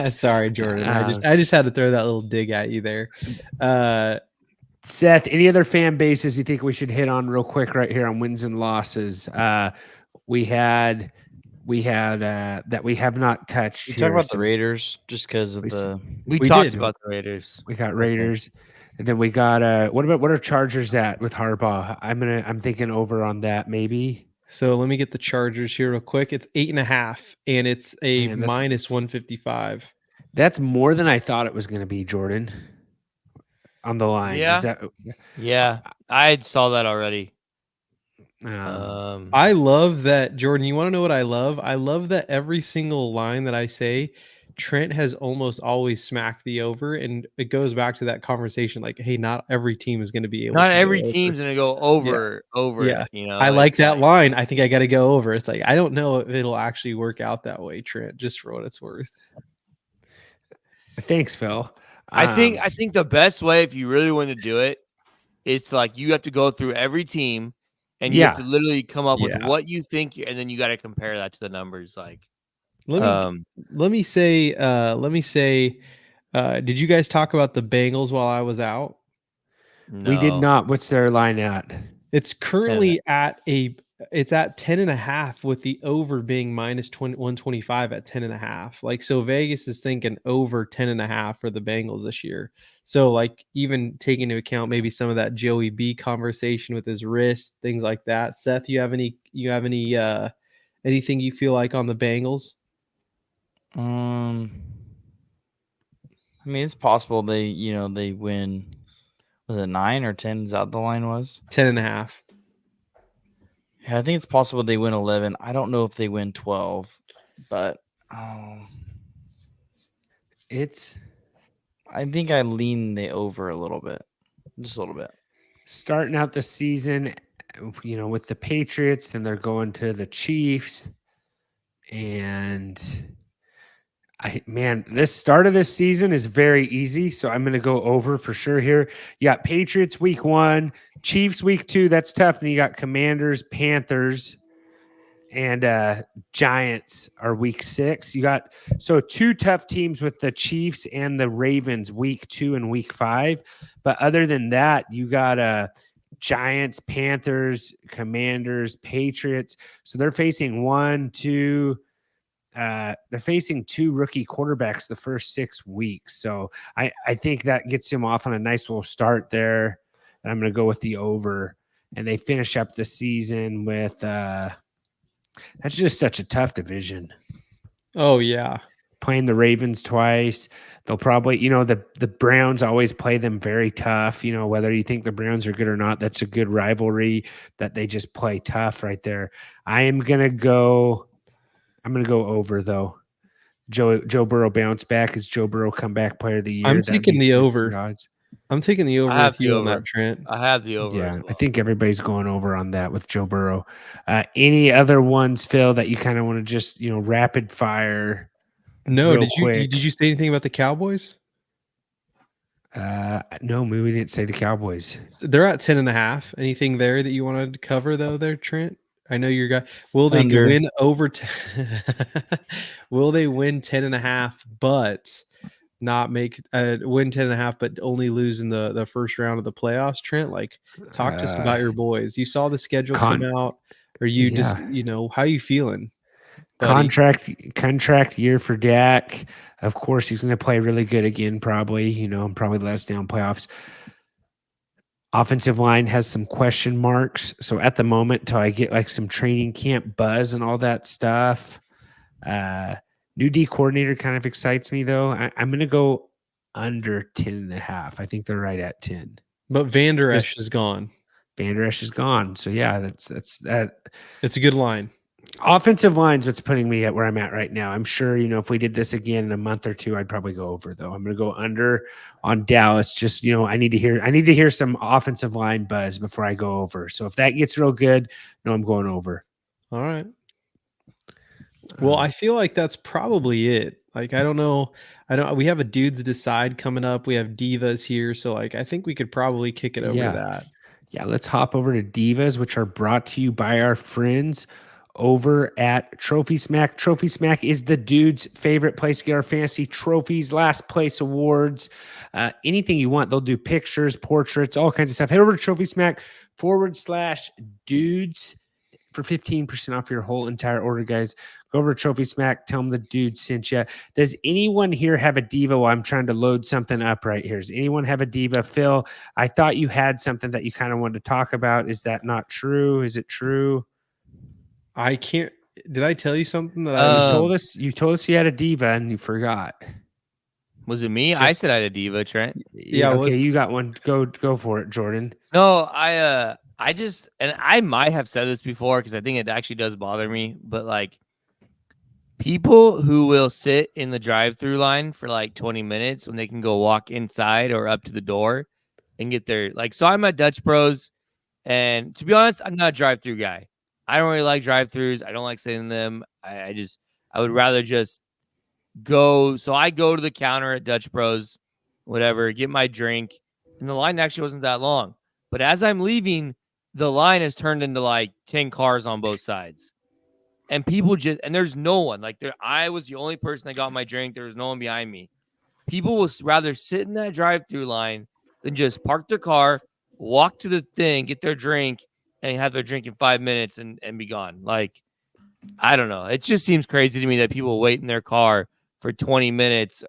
Sorry, Jordan. I just had to throw that little dig at you there. Seth, any other fan bases you think we should hit on real quick right here on wins and losses? We had that we have not touched. We talked about the Raiders just because of we talked about the Raiders. We got Raiders, and then we got what are Chargers at with Harbaugh? I'm thinking over on that maybe. So let me get the Chargers here real quick. It's 8.5, and it's a -155. That's more than I thought it was going to be, Jordan. On the line, yeah, I saw that already. I love that, Jordan. You want to know what I love? I love that every single line that I say, Trent has almost always smacked the over, and it goes back to that conversation. Like, hey, not every team is going to be able. Not every team's going to go over. Yeah, you know. I like that line. I think I got to go over. It's like I don't know if it'll actually work out that way, Trent. Just for what it's worth. Thanks, Phil. I think the best way, if you really want to do it, is to, like, you have to go through every team. And you have to literally come up with what you think, and then you got to compare that to the numbers. Like, let me say, did you guys talk about the Bengals while I was out? We did No. not. What's their line at? It's currently it's at 10.5 with the over being minus 125 at 10.5. Like, so Vegas is thinking over 10.5 for the Bengals this year. So like, even taking into account maybe some of that Joey B conversation with his wrist, things like that. Seth, you have any anything you feel like on the Bengals? I mean, it's possible they win. Was it 9 or 10? Is that what the line was? 10.5. Yeah, I think it's possible they win 11. I don't know if they win 12, but I think I lean the over a little bit, just a little bit. Starting out the season, with the Patriots, and they're going to the Chiefs, and this start of this season is very easy, so I'm going to go over for sure here. You got Patriots week 1, Chiefs week 2. That's tough. Then you got Commanders, Panthers, and Giants are week 6. You got 2 tough teams with the Chiefs and the Ravens week 2 and week 5. But other than that, you got Giants, Panthers, Commanders, Patriots. So they're facing they're facing 2 rookie quarterbacks the first 6 weeks. So I think that gets them off on a nice little start there. And I'm going to go with the over. And they finish up the season with that's just such a tough division. Oh yeah. Playing the Ravens twice. They'll probably, the Browns always play them very tough. Whether you think the Browns are good or not, that's a good rivalry that they just play tough right there. I'm going to go over though. Joe Burrow bounce back. Is Joe Burrow comeback player of the year? I'm taking the over. Odds. I'm taking the over with you on that, Trent. I have the over. Yeah, as well. I think everybody's going over on that with Joe Burrow. Any other ones, Phil, that you kind of want to just rapid fire? No, real quick? Did you say anything about the Cowboys? No, we didn't say the Cowboys. They're at 10.5. Anything there that you wanted to cover though, there, Trent? I know your guy. Will they Under. win over? Will they win 10.5, but not make win 10.5, but only lose in the first round of the playoffs? Trent, like, talk to us about your boys. You saw the schedule come out, or you just how you feeling? Buddy? Contract year for Dak. Of course, he's going to play really good again, probably. And probably let us down playoffs. Offensive line has some question marks. So at the moment, till I get like some training camp buzz and all that stuff, new D coordinator kind of excites me though. I'm going to go under 10.5. I think they're right at 10. But Van Der Esch is gone. Van Der Esch is gone. So yeah, that's that. It's a good line. Offensive line's what's putting me at where I'm at right now. I'm sure, if we did this again in a month or 2, I'd probably go over though. I'm going to go under on Dallas. Just, I need to hear some offensive line buzz before I go over. So if that gets real good, no, I'm going over. All right. Well, I feel like that's probably it. Like, I don't know. We have a Dudes Decide coming up. We have Divas here. So like, I think we could probably kick it over to that. Yeah. Let's hop over to Divas, which are brought to you by our friends over at Trophy Smack. Trophy Smack is the dude's favorite place to get our fantasy trophies, last place awards, anything you want. They'll do pictures, portraits, all kinds of stuff. Head over to Trophy Smack /dudes for 15% off your whole entire order, guys. Go over to Trophy Smack. Tell them the dude sent you. Does anyone here have a diva while I'm trying to load something up right here? Does anyone have a diva? Phil, I thought you had something that you kind of wanted to talk about. Is that not true? Is it true? I can't. Did I tell you something that you told us you had a diva and you forgot? Was it me? I said I had a diva, Trent. Yeah. Okay, you got one. Go for it, Jordan. No, I just, and I might have said this before because I think it actually does bother me, but like people who will sit in the drive-through line for like 20 minutes when they can go walk inside or up to the door and get their so I'm at Dutch Bros, and to be honest, I'm not a drive-through guy. I don't really like drive-thrus. I don't like sitting in them. I would rather just go. So I go to the counter at Dutch Bros, whatever, get my drink, and the line actually wasn't that long. But as I'm leaving, the line has turned into like 10 cars on both sides. And people and there's no one. I was the only person that got my drink. There was no one behind me. People will rather sit in that drive-through line than just park their car, walk to the thing, get their drink, and have their drink in 5 minutes and be gone. Like, I don't know. It just seems crazy to me that people wait in their car for 20 minutes,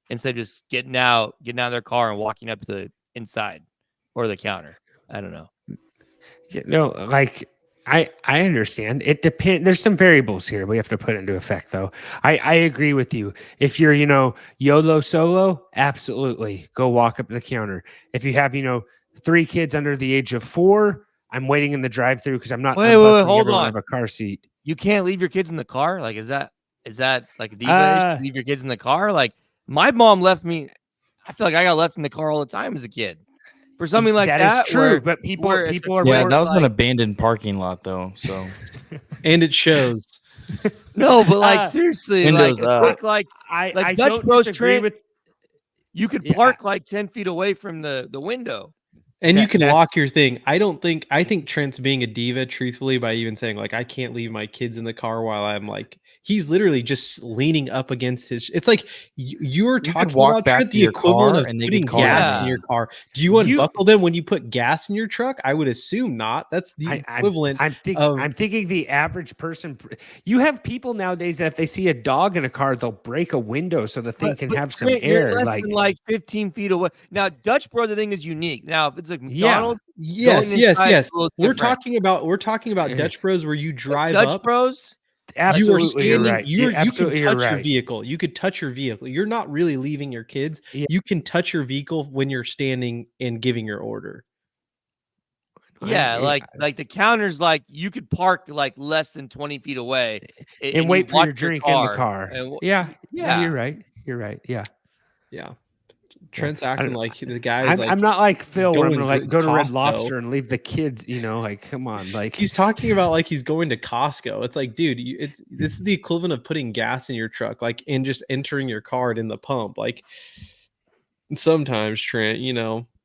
instead of just getting out of their car and walking up to the inside or the counter. I don't know. Like I understand. It depends. There's some variables here we have to put into effect, though. I agree with you. If you're, YOLO solo, absolutely go walk up to the counter. If you have, 3 kids under the age of 4, I'm waiting in the drive-through because I'm not. Wait, hold on. Have a car seat. You can't leave your kids in the car. Like, is that like a diva issue? Leave your kids in the car? Like, my mom left me. I feel like I got left in the car all the time as a kid. For something like that, that is true. But people are. Yeah, that was an abandoned parking lot, though. So, and it shows. No, but like seriously, windows like, up. like Dutch Bros Trent, you could park like 10 feet away from the window. And you can lock your thing. I think Trent's being a diva, truthfully, by even saying, like, I can't leave my kids in the car while I'm like, he's literally just leaning up against his. It's like you're talking about Trent, the equivalent of putting gas in your car. Do you unbuckle them when you put gas in your truck? I would assume not. That's the equivalent. I'm thinking the average person. You have people nowadays that if they see a dog in a car, they'll break a window so the thing can have some air. Less than like 15 feet away. Now, Dutch Bros, the thing is unique. Now, if it's like McDonald's, yes. We're talking about Dutch Bros where you drive Dutch up. Bros. Absolutely, you're right. You can touch your vehicle. You could touch your vehicle. You're not really leaving your kids. Yeah. You can touch your vehicle when you're standing and giving your order. Yeah, like the counters, like you could park like less than 20 feet away and wait for your drink in the car. Yeah, you're right. Yeah. Trent's acting like the guy's I'm not like Phil where I'm gonna like go to Red Lobster and leave the kids, like come on, like he's talking about like he's going to Costco. It's like, dude, this is the equivalent of putting gas in your truck, like, and just entering your card in the pump. Like sometimes, Trent,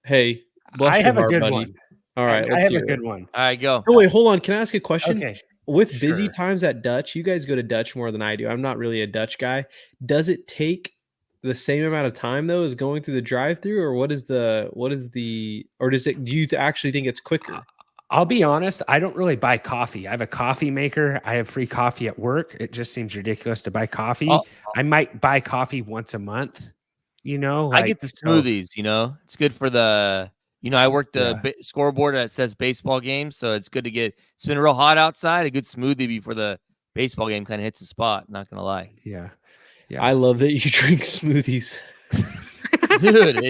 hey, bless I have your a good buddy. one. All right, I have a good one. All right, go. Oh wait, hold on. Can I ask a question? Okay. With busy times at Dutch, you guys go to Dutch more than I do. I'm not really a Dutch guy. Does it take the same amount of time though as going through the drive-through, or do you actually think it's quicker? I'll be honest, I don't really buy coffee. I have a coffee maker. I have free coffee at work. It just seems ridiculous to buy coffee. I might buy coffee once a month. I get the smoothies. It's good for the. I work the scoreboard that says baseball game, so it's good to get. It's been real hot outside. A good smoothie before the baseball game kind of hits the spot. Not gonna lie. Yeah. I love that you drink smoothies. Dude, it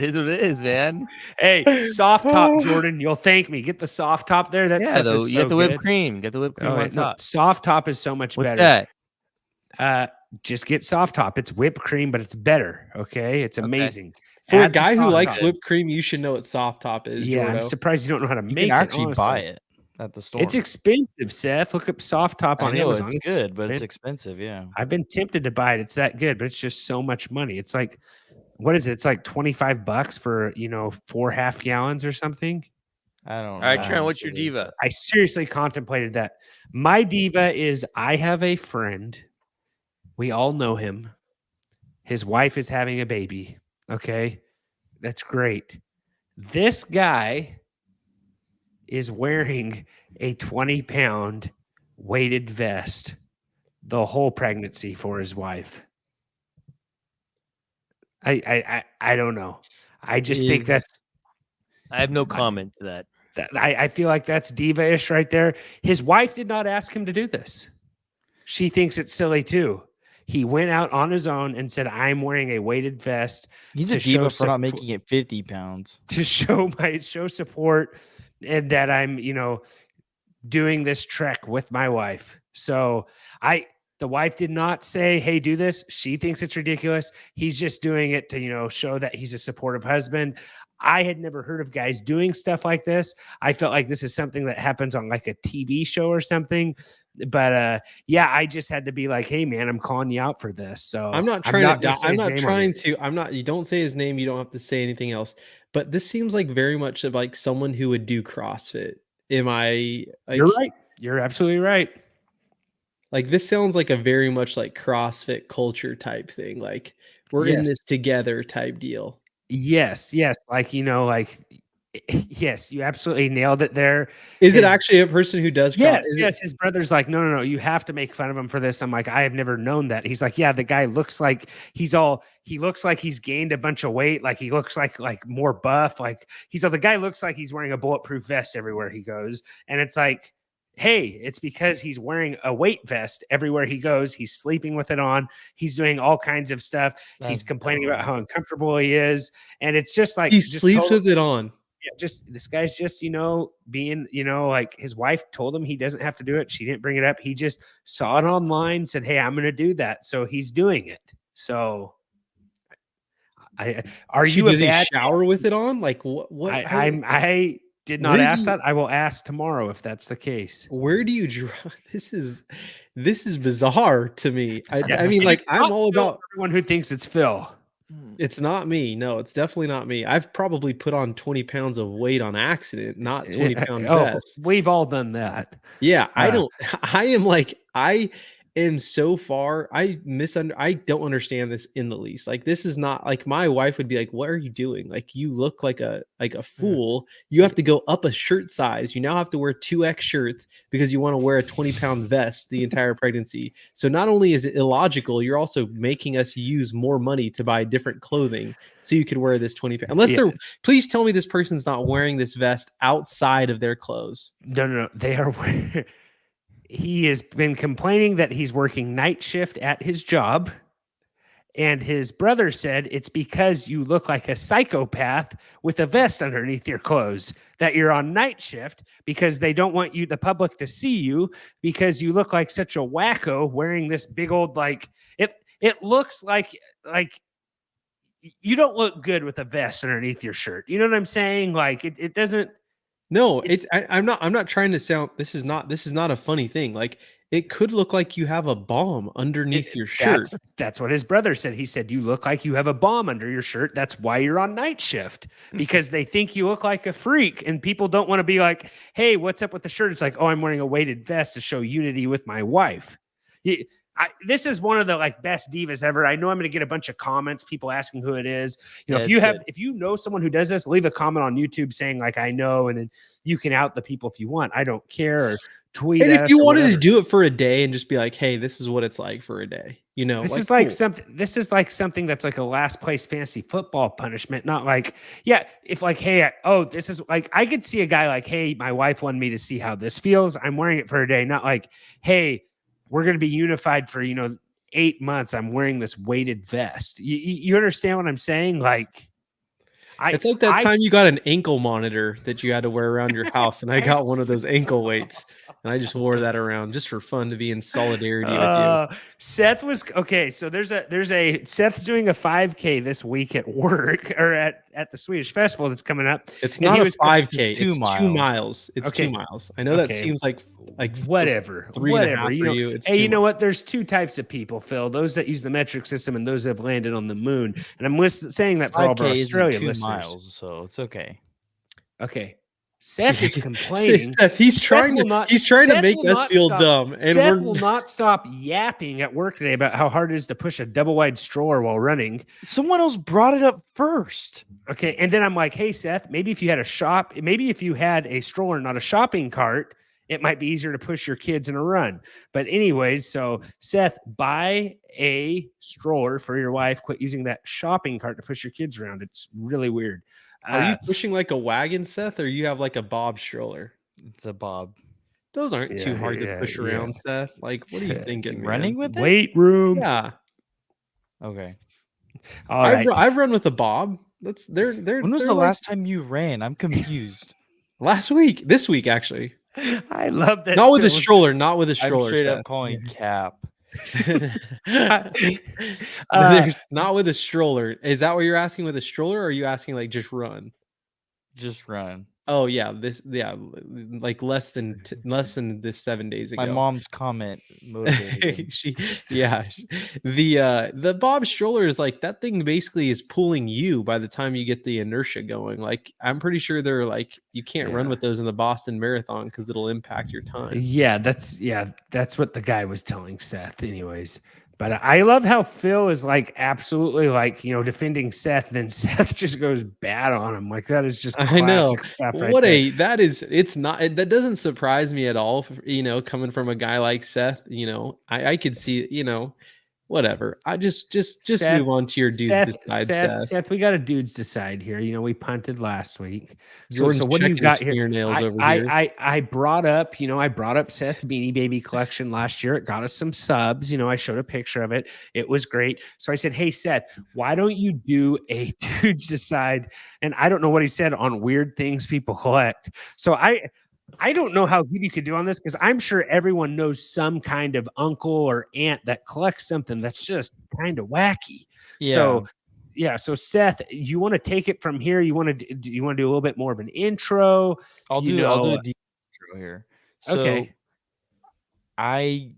is what it is, man. Hey, soft top, Jordan. You'll thank me. Get the soft top there. That's you get the whipped cream. Get the whipped cream on top. Soft top is so much better. What's that? Just get soft top. It's whipped cream, but it's better. Okay, it's amazing. For a guy who likes whipped cream, you should know what soft top is. Yeah, Jordo. I'm surprised you don't know how to make it. You can actually buy it at the store. It's expensive, Seth. Look up soft top on Amazon. It's good, but it's expensive. Yeah, I've been tempted to buy it. It's that good, but it's just so much money. It's like, what is it? It's like $25 for 4 half gallons or something. I don't know. All right, Trent, what's your diva? I seriously contemplated that. My diva is I have a friend. We all know him. His wife is having a baby. Okay, that's great. This guy is wearing a 20-pound weighted vest the whole pregnancy for his wife. I don't know. I just think that's. I have no comment to that. I feel like that's diva-ish right there. His wife did not ask him to do this. She thinks it's silly too. He went out on his own and said, I'm wearing a weighted vest. He's a diva for not making it 50 pounds. To show support and that I'm, doing this trek with my wife. So the wife did not say, hey, do this. She thinks it's ridiculous. He's just doing it to, show that he's a supportive husband. I had never heard of guys doing stuff like this. I felt like this is something that happens on like a TV show or something. But I just had to be like, hey man, I'm calling you out for this. So you don't say his name. You don't have to say anything else. But this seems like very much of like someone who would do CrossFit. Am I? You're right. You're absolutely right. Like this sounds like a very much like CrossFit culture type thing. Like we're in this together type deal. Yes, like yes, you absolutely nailed it there. Is it actually a person who does cross? Yes. His brother's like, no, you have to make fun of him for this. I'm like, I have never known that. He's like, yeah, the guy looks like he looks like he's gained a bunch of weight. Like he looks like more buff. Like the guy looks like he's wearing a bulletproof vest everywhere he goes. And it's like, hey, it's because he's wearing a weight vest everywhere he goes. He's sleeping with it on. He's doing all kinds of stuff. He's complaining about how uncomfortable he is. And it's just like he sleeps with it on. Yeah, just this guy's just, being, like his wife told him he doesn't have to do it. She didn't bring it up. He just saw it online, said, hey, I'm going to do that. So he's doing it. So does he shower with it on? Like what? I did not ask that. I will ask tomorrow if that's the case. Where do you draw? This is bizarre to me. I mean, like I'm all about everyone who thinks it's Phil. It's not me. No, it's definitely not me. I've probably put on 20 pounds of weight on accident, not 20-pound vest. We've all done that. Yeah, I am so far. I don't understand this in the least. Like, this is not like my wife would be like, what are you doing? Like, you look like a fool. You have to go up a shirt size. You now have to wear 2X shirts because you want to wear a 20-pound vest the entire pregnancy. So not only is it illogical, you're also making us use more money to buy different clothing so you could wear this 20-pound. Please tell me this person's not wearing this vest outside of their clothes. No. They are wearing. He has been complaining that he's working night shift at his job. And his brother said it's because you look like a psychopath with a vest underneath your clothes that you're on night shift because they don't want the public to see you because you look like such a wacko wearing this big old, it looks like you don't look good with a vest underneath your shirt. You know what I'm saying? Like it doesn't. No, I'm not trying to sound. This is not a funny thing. Like, it could look like you have a bomb underneath your shirt. That's what his brother said. He said, you look like you have a bomb under your shirt. That's why you're on night shift, because they think you look like a freak, and people don't want to be like, hey, what's up with the shirt? It's like, oh, I'm wearing a weighted vest to show unity with my wife. This is one of the best divas ever. I know I'm going to get a bunch of comments, people asking who it is. If you know someone who does this, leave a comment on YouTube saying I know, and then you can out the people if you want. I don't care, or tweet. And if you wanted to do it for a day and just be like, hey, this is what it's like for a day. This is like something that's like a last place fantasy football punishment. Not this is I could see a guy like, hey, my wife wanted me to see how this feels. I'm wearing it for a day. Not like, hey, we're going to be unified for, 8 months. I'm wearing this weighted vest. You understand what I'm saying? It's like that time you got an ankle monitor that you had to wear around your house, and I got one of those ankle weights, and I just wore that around just for fun to be in solidarity with you. Seth was okay. So there's a Seth's doing a 5K this week at work or at the Swedish festival that's coming up. It's not a 5K. It's 2 miles. It's 2 miles. I know that seems like whatever. 3.5 for you. Hey, you know what? There's 2 types of people, Phil. Those that use the metric system and those that have landed on the moon. And I'm saying that for all of our Australian listeners. So it's okay. Okay. Seth is complaining. Seth, he's trying to make us feel dumb. And Seth will not stop yapping at work today about how hard it is to push a double wide stroller while running. Someone else brought it up first. Okay. And then I'm like, hey, Seth, maybe if you had a stroller, not a shopping cart, it might be easier to push your kids in a run. But anyways, so Seth, buy a stroller for your wife. Quit using that shopping cart to push your kids around. It's really weird. Are you pushing like a wagon, Seth, or you have like a Bob stroller? It's a Bob. Those aren't too hard to push around, Seth. Like, what are you thinking? Running with it? Weight room. Yeah. Okay. I've run with a Bob. When was the last time you ran? I'm confused. Last week. This week, actually. I love that. Not with a stroller. Not with a stroller. I'm straight up calling cap. Not with a stroller. Is that what you're asking with a stroller, or are you asking like just run? Just run. Oh yeah, like less than this 7 days ago. My mom's comment motivated. The Bob stroller is like that thing basically is pulling you by the time you get the inertia going. Like I'm pretty sure they're like you can't run with those in the Boston Marathon because it'll impact your time. Yeah, that's what the guy was telling Seth. Anyways, But I love how Phil is like absolutely like, defending Seth. Then Seth just goes bad on him. Like that is just I know. classic stuff right there. It's not, that doesn't surprise me at all. Coming from a guy like Seth, I could see, whatever. I just Seth, move on to your dudes decide, Seth. Seth, we got a dudes decide here. We punted last week. Jordan's So what do you checking got his here? fingernails over here. I brought up, Seth's Beanie Baby collection last year. It got us some subs. I showed a picture of it. It was great. So I said, hey, Seth, why don't you do a dudes decide? And I don't know what he said on weird things people collect. So I don't know how good you could do on this because I'm sure everyone knows some kind of uncle or aunt that collects something that's just kind of wacky. Yeah. So Seth, you want to take it from here? You want to do a little bit more of an intro? I'll do a deep intro here. So Okay. I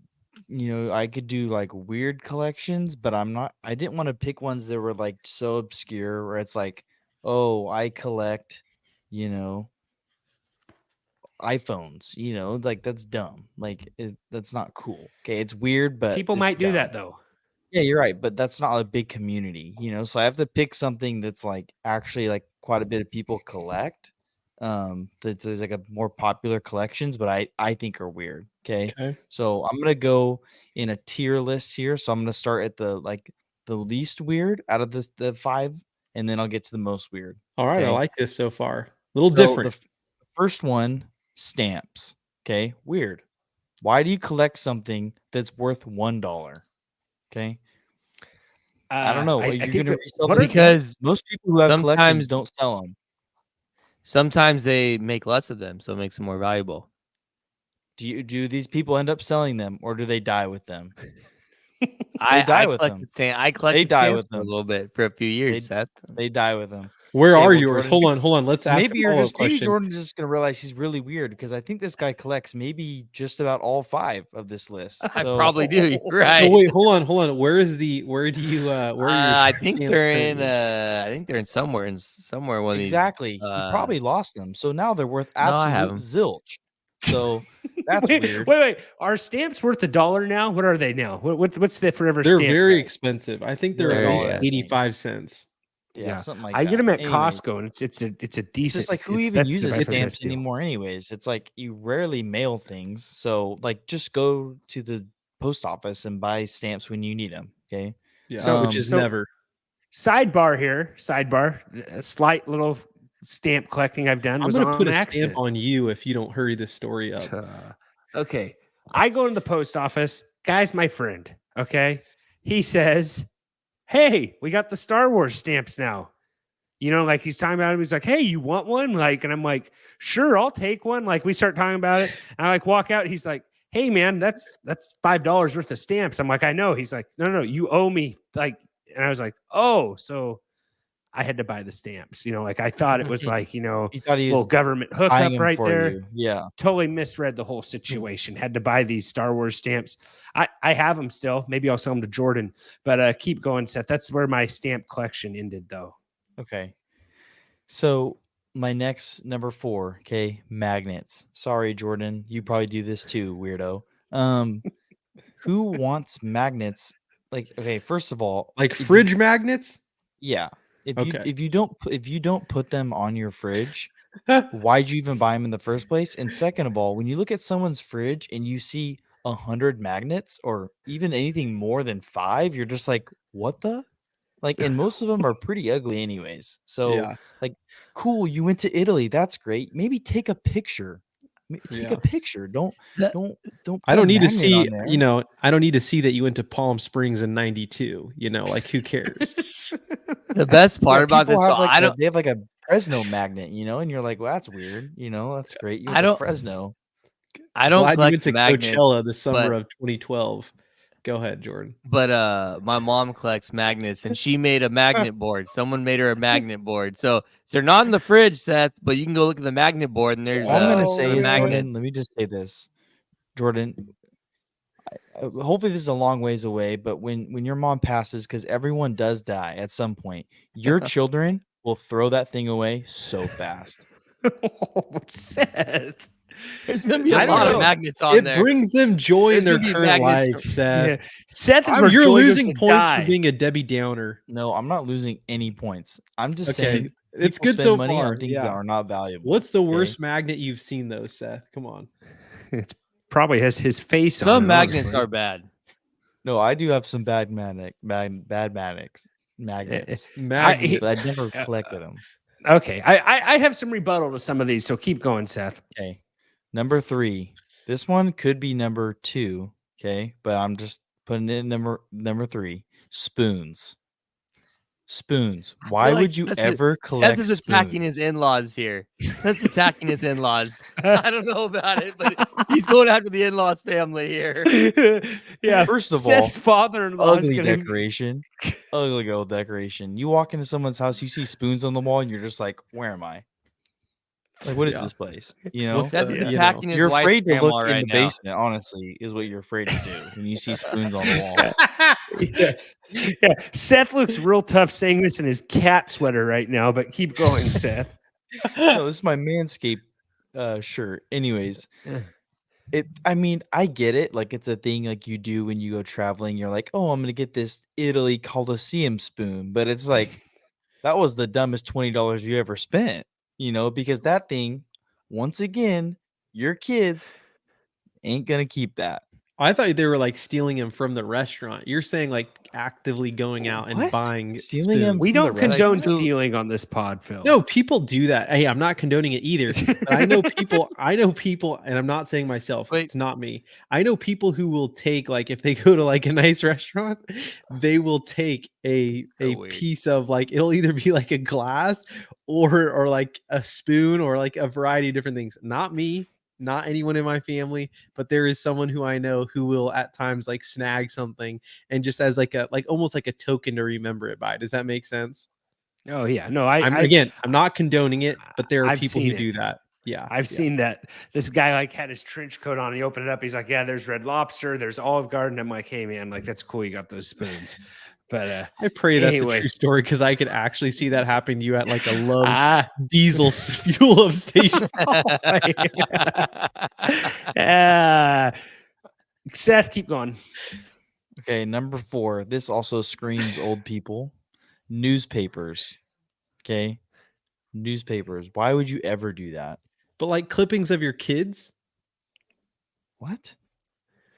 could do like weird collections, but I didn't want to pick ones that were like so obscure where it's like, oh, I collect, iPhones, like that's dumb. Like that's not cool. Okay, it's weird, but People it's might do dumb. that though. Yeah, you're right, but that's not a big community, so I have to pick something that's like actually like quite a bit of people collect. That's like a more popular collections, but I think are weird. Okay. So I'm gonna go in a tier list here. So I'm gonna start at the least weird out of the 5, and then I'll get to the most weird. All right, okay? I like this so far. A little So different. The first one, stamps. Okay, weird. Why do you collect something that's worth $1? Okay. I don't know. I think because most people who have collections sometimes don't sell them. Sometimes they make less of them, so it makes them more valuable. Do these people end up selling them, or do they die with them? I die with them. I collected stamps for a little bit, for a few years, Seth. They die with them. Where are yours? Jordan, hold on. Let's ask maybe Jordan's just gonna realize he's really weird because I think this guy collects maybe just about all 5 of this list. So, I probably do. You're right. So wait, hold on. Where do you I think they're in somewhere one of these. Exactly. He probably lost them. So now they're worth absolute zilch. So that's weird. Wait. Are stamps worth $1 now? What are they now? What's the forever They're stamp? They're very price? expensive. I think they're at least 85 cents. Yeah, something like I that. get them at Costco, and it's a decent. It's just like who even uses stamps anymore? Anyways, it's like you rarely mail things, so like just go to the post office and buy stamps when you need them. Okay. Yeah. So which is never. Sidebar here. A slight little stamp collecting I've done. I'm going to put a stamp on you if you don't hurry this story up. Okay. I go to the post office. Guy's my friend. Okay. He says, hey, we got the Star Wars stamps now. Like he's talking about it. He's like, hey, you want one? Like, and I'm like, sure, I'll take one. Like we start talking about it. And I like walk out. He's like, hey man, that's $5 worth of stamps. I'm like, I know. He's like, no, you owe me. Like, and I was like, oh, so I had to buy the stamps. Like I thought it was like, he thought he was little government hookup right there. You. Yeah. Totally misread the whole situation. Had to buy these Star Wars stamps. I have them still. Maybe I'll sell them to Jordan, but keep going, Seth. That's where my stamp collection ended though. Okay. So my next number 4, okay, magnets. Sorry, Jordan. You probably do this too, weirdo. Who wants magnets? Like, okay, first of all, like fridge magnets? Yeah. If you don't put them on your fridge, why'd you even buy them in the first place? And second of all, when you look at someone's fridge and you see 100 magnets or even anything more than 5, you're just like, what the? Like, and most of them are pretty ugly anyways. So like, cool, you went to Italy. That's great. Maybe take a picture. Take a picture. Don't. I don't need to see. I don't need to see that you went to Palm Springs in '92. Like who cares? The best part about this, they have like a Fresno magnet, and you're like, well, that's weird. That's great. You went to Fresno. I don't collect you went to magnets, Coachella the summer of 2012. Go ahead, Jordan. But my mom collects magnets, and she made a magnet board. Someone made her a magnet board. So they're not in the fridge, Seth, but you can go look at the magnet board, and there's. All I'm gonna say is, Jordan, let me just say this, Jordan. Hopefully, this is a long ways away, but when your mom passes, because everyone does die at some point, your children will throw that thing away so fast. Seth. There's gonna be a I don't lot of know. magnets on It there. brings them joy in There's their gonna be current magnets life, to- Seth. Yeah. Seth is where You're joy goes losing to points die. for being a Debbie Downer. No, I'm not losing any points. I'm just Okay, saying it's people good spend so money far. on things that are not valuable. What's the okay? worst magnet you've seen, though, Seth? Come on. It probably has his face on Some it, magnets honestly. are bad. No, I do have some bad magnets. Magnet. But I never collected them. Okay, I have some rebuttal to some of these, so keep going, Seth. Okay. Number 3. This one could be number 2. Okay, but I'm just putting it in number 3. Spoons. Why feel like would you Seth ever collect Seth is attacking spoons? his in-laws here. Seth's attacking his in-laws. I don't know about it, but he's going after the in-laws family here. Yeah, First of Seth's all, father-in-law is ugly gonna decoration. Ugly old decoration. You walk into someone's house, you see spoons on the wall, and you're just like, where am I? Like, what is this place? You know? Seth is you know, attacking his You're wife's afraid to grandma look in right the now. basement, honestly, is what you're afraid to do when you see spoons on the wall. Yeah, Seth looks real tough saying this in his cat sweater right now, but keep going, Seth. No, this is my Manscaped shirt. Anyways, I get it. Like, it's a thing like you do when you go traveling. You're like, oh, I'm gonna get this Italy Coliseum spoon, but it's like that was the dumbest $20 you ever spent. Because that thing, once again, your kids ain't gonna keep that. I thought they were like stealing him from the restaurant. You're saying like actively going out and What? buying Stealing him spoons. We from the don't condone restaurant? stealing on this pod, Phil. No, people do that. Hey, I'm not condoning it either. But I know people, and I'm not saying myself. Wait. It's not me. I know people who will take, like, if they go to like a nice restaurant, they will take a weird. piece of, like, it'll either be like a glass or like a spoon or like a variety of different things. Not me, not anyone in my family, but there is someone who I know who will at times like snag something and just as like almost like a token to remember it by. Does that make sense? Oh yeah, no. I'm not condoning it, but there are I've people who seen it. do that. Yeah, I've yeah. seen that. This guy like had his trench coat on. He opened it up. He's like, "Yeah, there's Red Lobster. There's Olive Garden." I'm like, "Hey man, like that's cool. You got those spoons." But I pray that's a true anyways. story because I could actually see that happening to you at like a Love's diesel fuel up station. Seth, keep going. Okay, number 4. This also screams old people. Newspapers. Okay. Newspapers. Why would you ever do that? But like clippings of your kids, What?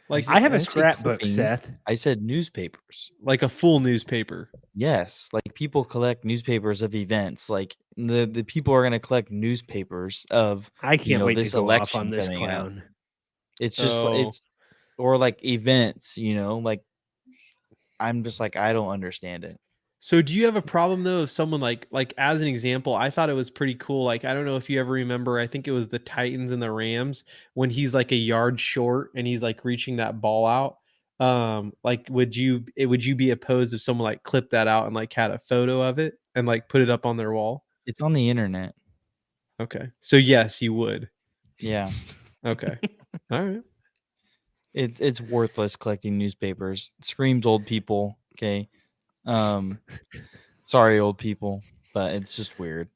like I have a didn't say scrapbook, clippings. Seth. I said newspapers. like a full newspaper. Yes, like people collect newspapers of events. Like the people are gonna collect newspapers of I can't wait to this go off election on this coming up. clown. It's just Oh. or like events. Like I'm just like I don't understand it. So do you have a problem though if someone like as an example, I thought it was pretty cool. Like I don't know if you ever remember, I think it was the Titans and the Rams when he's like a yard short and he's like reaching that ball out. Like would you be opposed if someone like clipped that out and like had a photo of it and like put it up on their wall? It's on the internet. Okay. So yes, you would. Yeah, Okay. All right. it's worthless collecting newspapers. Screams old people. Okay. Sorry, old people, but it's just weird.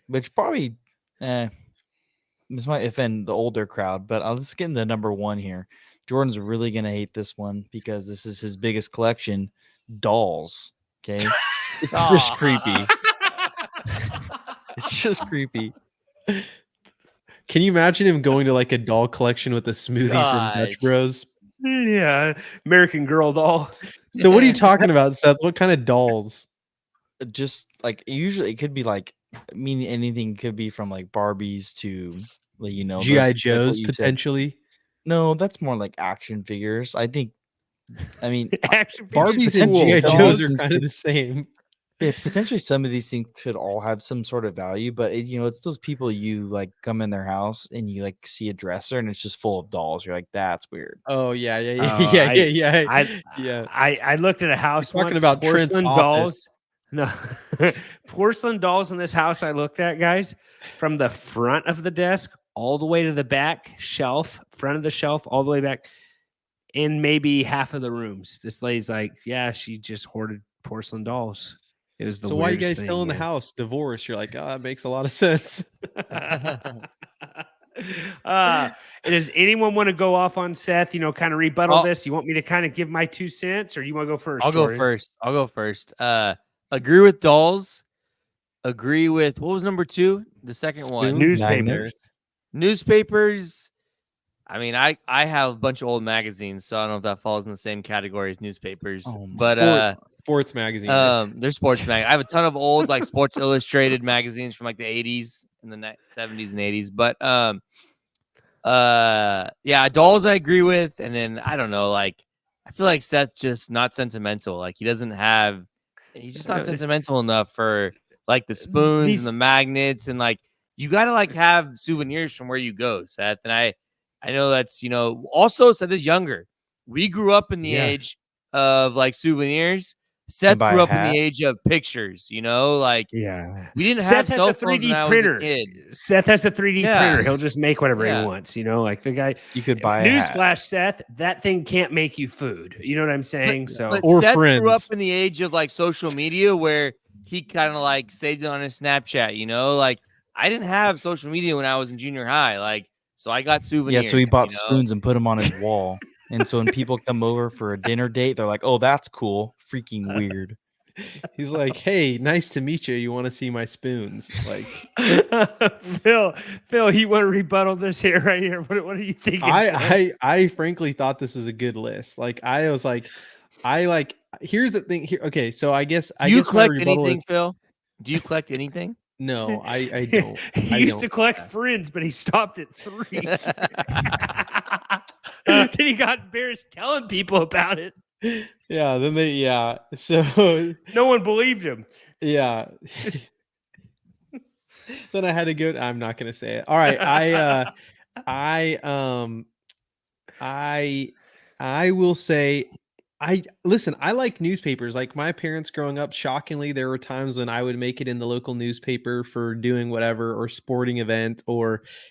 Which probably, this might offend the older crowd, but let's get into number 1 here. Jordan's really gonna hate this one because this is his biggest collection, dolls. Okay, it's just creepy. It's just creepy. Can you imagine him going to like a doll collection with a smoothie from Gosh. Dutch Bros? Yeah, American Girl doll. So what are you talking about, Seth? What kind of dolls? Just like usually, it could be like anything could be from like Barbies to like GI those- like what Joes you said. potentially. No, that's more like action figures. I mean, Action Barbies and cool. GI Dolls Joes are and kind of the same. yeah, potentially some of these things could all have some sort of value, but it's those people you like come in their house and you like see a dresser and it's just full of dolls. You're like, that's weird. Oh yeah, Oh, yeah. I looked at a house You're talking once, about Trent's porcelain office. dolls. No, porcelain dolls in this house I looked at, guys, from the front of the desk all the way to the back shelf, front of the shelf, all the way back, in maybe half of the rooms. This lady's like, yeah, she just hoarded porcelain dolls. It was the So why are you guys weirdest still in the thing, house? Divorce? You're like, oh, that makes a lot of sense. man. Does anyone want to go off on Seth? Kind of rebuttal I'll- this. You want me to kind of give my 2 cents, or you want to go first? I'll go first. Agree with dolls. Agree with what was number 2? The second one. Newspapers. Newspapers. I mean, I have a bunch of old magazines, so I don't know if that falls in the same category as newspapers. But sports magazine. They're sports mag. I have a ton of old like Sports Illustrated magazines from like the 80s and the 70s and 80s. But yeah, dolls I agree with, and then I don't know, like I feel like Seth's just not sentimental. Like he's just not sentimental enough for like the spoons and the magnets, and like you gotta like have souvenirs from where you go, Seth. And I know that's also Seth is younger. We grew up in the age of like souvenirs. Seth grew up in the age of pictures, like we didn't have cell phones when I was a kid. Seth has a 3D printer. He'll just make whatever he wants, like the guy. You could buy newsflash, Seth, that thing can't make you food. You know what I'm saying? But Seth grew up in the age of like social media where he kind of like saved it on his Snapchat, like I didn't have social media when I was in junior high. Like, so I got souvenirs. Yeah, so he bought spoons and put them on his wall. And so when people come over for a dinner date, they're like, oh, that's cool. Freaking weird. He's like, hey, nice to meet you. You want to see my spoons? Like, Phil, you want to rebuttal this here right here? What are you thinking? I frankly thought this was a good list. Like, I was like, here's the thing here. Okay, so I guess do you collect anything, Phil? Do you collect anything? No, I don't. He used to collect friends, but he stopped at 3. Then he got embarrassed telling people about it. Yeah, then so no one believed him. Yeah. Then I had to go. I'm not gonna say it. All right. I will say I like newspapers. Like my parents growing up, shockingly, there were times when I would make it in the local newspaper for doing whatever or sporting event,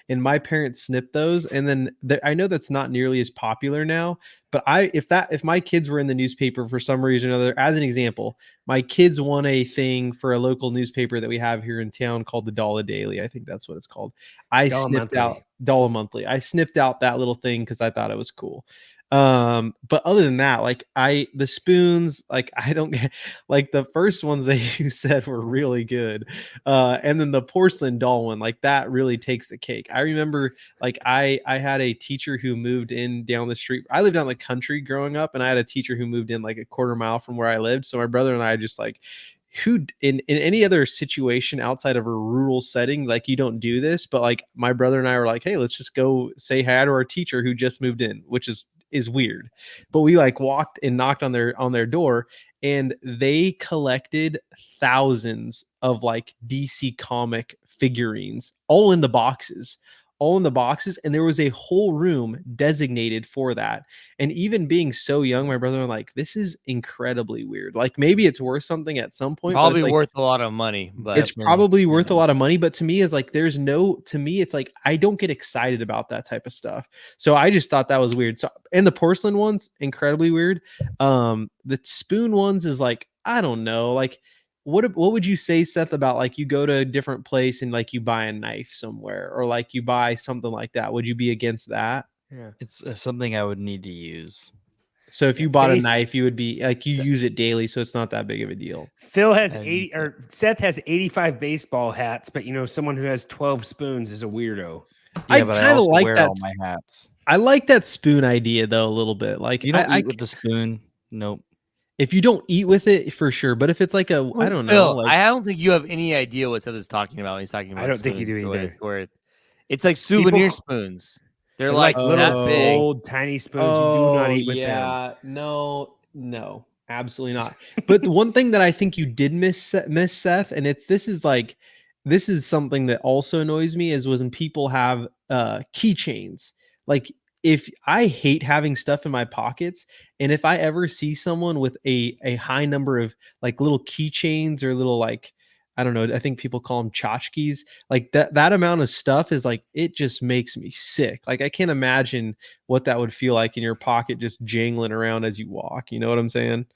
and my parents snipped those. And then I know that's not nearly as popular now, but if my kids were in the newspaper for some reason or another, as an example, my kids won a thing for a local newspaper that we have here in town called the Dollar Daily. I think that's what it's called. Dollar Monthly. I snipped out that little thing because I thought it was cool. But other than that, like the spoons, like I don't like the first ones that you said were really good. And then the porcelain doll one, like that really takes the cake. I remember like I had a teacher who moved in down the street. I lived out in the country growing up, and I had a teacher who moved in like a quarter mile from where I lived. So my brother and I just like, who in any other situation outside of a rural setting, like you don't do this, but like my brother and I were like, hey, let's just go say hi to our teacher who just moved in, which is weird. But we like walked and knocked on their door, and they collected thousands of like DC comic figurines all in the boxes. And there was a whole room designated for that. And even being so young, my brother was like, this is incredibly weird. Like maybe it's worth something at some point. Probably like, worth a lot of money, but it's probably worth a lot of money. But to me, it's like it's like I don't get excited about that type of stuff. So I just thought that was weird. So, and the porcelain ones, incredibly weird. The spoon ones is like, I don't know, like what would you say, Seth, about like you go to a different place and like you buy a knife somewhere, or like you buy something like that? Would you be against that? Yeah, it's something I would need to use. So if you bought a knife, you would be like, you use it daily, so it's not that big of a deal. Phil has Seth has 85 baseball hats, but someone who has 12 spoons is a weirdo. Yeah, I kind of like that. All my hats. I like that spoon idea though a little bit. Like you don't eat with the spoon. Nope. If you don't eat with it, for sure. But if it's like I don't know. Like, I don't think you have any idea what Seth is talking about when he's talking about. I don't think you do either. It's like souvenir spoons. They're like little old tiny spoons. You do not eat with them. No, absolutely not. But the one thing that I think you did miss, Seth, and this is something that also annoys me, is when people have keychains. Like, if I hate having stuff in my pockets, and if I ever see someone with a high number of like little keychains or little like, I don't know, I think people call them tchotchkes, like that amount of stuff is like, it just makes me sick. Like I can't imagine what that would feel like in your pocket, just jangling around as you walk. You know what I'm saying?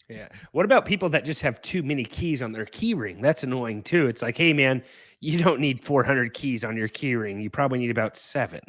Yeah. What about people that just have too many keys on their key ring? That's annoying too. It's like, hey man, you don't need 400 keys on your key ring. You probably need about 7.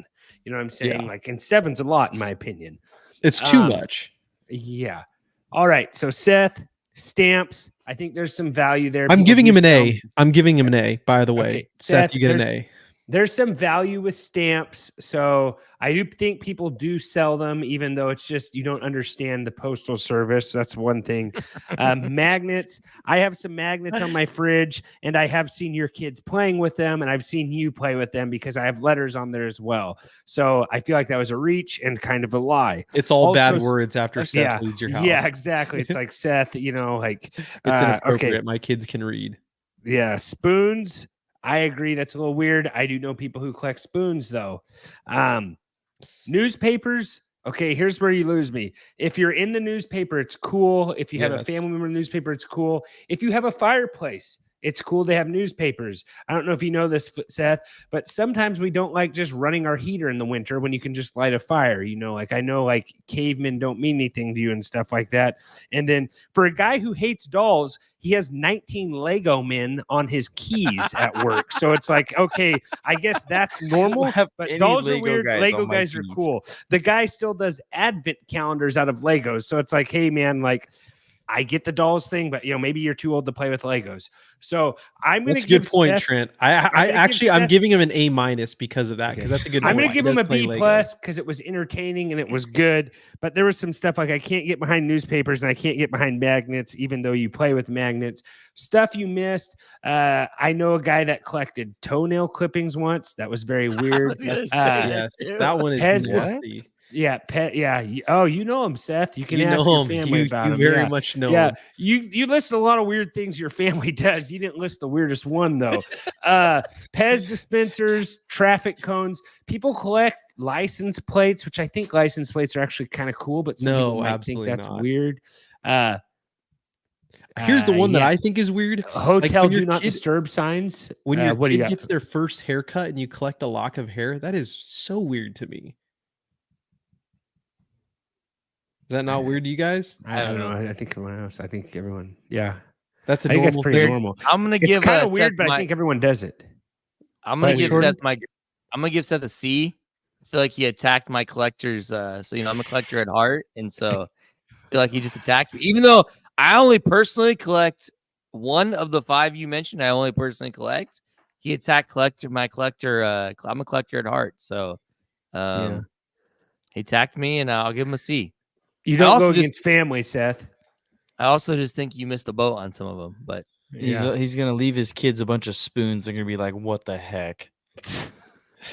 You know what I'm saying? Yeah. Like, and 7's a lot in my opinion. It's too much. Yeah. All right. So Seth, stamps. I think there's some value there. I'm People giving do him an sell- A. I'm giving him an A, by the way. Okay, Seth, Seth, you get an A. There's some value with stamps. So I do think people do sell them, even though it's just you don't understand the postal service. That's one thing. Magnets. I have some magnets on my fridge, and I have seen your kids playing with them, and I've seen you play with them because I have letters on there as well. So I feel like that was a reach and kind of a lie. It's all Also, bad words after Seth leaves your house. Yeah, exactly. It's like Seth, like It's inappropriate. okay. My kids can read. Yeah, spoons. I agree. That's a little weird. I do know people who collect spoons, though. Newspapers. Okay, here's where you lose me. If you're in the newspaper, it's cool. If you have a family member in the newspaper, it's cool. If you have a fireplace, it's cool to have newspapers. I don't know if you know this, Seth, but sometimes we don't like just running our heater in the winter when you can just light a fire. Like I know like cavemen don't mean anything to you and stuff like that. And then for a guy who hates dolls, he has 19 Lego men on his keys at work. So it's like, okay, I guess that's normal. But dolls are weird. Lego guys are cool. The guy still does advent calendars out of Legos. So it's like, hey, man, like, I get the dolls thing, but maybe you're too old to play with Legos. So I'm going to give That's a good point, Seth, Trent. I'm giving him an A- because of that, because that's a good. I'm going to point. give him a B+ because it was entertaining and it was good. But there was some stuff like I can't get behind newspapers and I can't get behind magnets, even though you play with magnets. Stuff you missed. I know a guy that collected toenail clippings once. That was very weird. Yes, that one is nasty. Yeah, pet. Yeah. Oh, you know him, Seth. You can ask your family about him. You very much know him. You list a lot of weird things your family does. You didn't list the weirdest one though. Pez dispensers, traffic cones. People collect license plates, which I think license plates are actually kind of cool, but some people might think that's weird. Here's the one that I think is weird. Hotel do not disturb signs. When your kid gets their first haircut and you collect a lock of hair, that is so weird to me. Is that not weird to you guys? I don't know. I think everyone else. I think everyone. Yeah, that's a I think normal that's pretty thing. normal. I'm gonna give kind of weird, Seth but I think everyone does it. I'm gonna give Seth a C. I feel like he attacked my collectors. So I'm a collector at heart, and so I feel like he just attacked me. Even though I only personally collect one of the 5 you mentioned, I only personally collect. He attacked my collector. I'm a collector at heart, so he attacked me, and I'll give him a C. You don't go against family, Seth. I also just think you missed a boat on some of them, but he's gonna leave his kids a bunch of spoons. They're gonna be like, "What the heck?"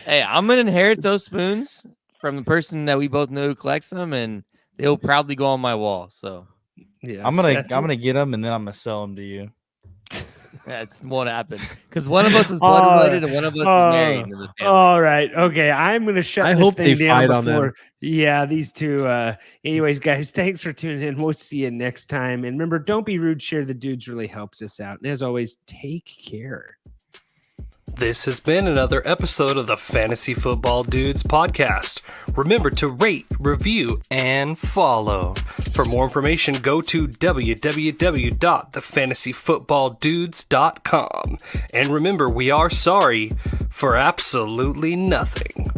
Hey, I'm gonna inherit those spoons from the person that we both know who collects them, and they'll probably go on my wall. So yeah, I'm gonna get them and then I'm gonna sell them to you. That won't happen because one of us is blood related and one of us is married into the family. All right. Okay. I'm going to shut this thing down before. Yeah, these two. Anyways, guys, thanks for tuning in. We'll see you next time. And remember, don't be rude. Share the dudes really helps us out. And as always, take care. This has been another episode of the Fantasy Football Dudes podcast. Remember to rate, review, and follow. For more information, go to www.thefantasyfootballdudes.com. And remember, we are sorry for absolutely nothing.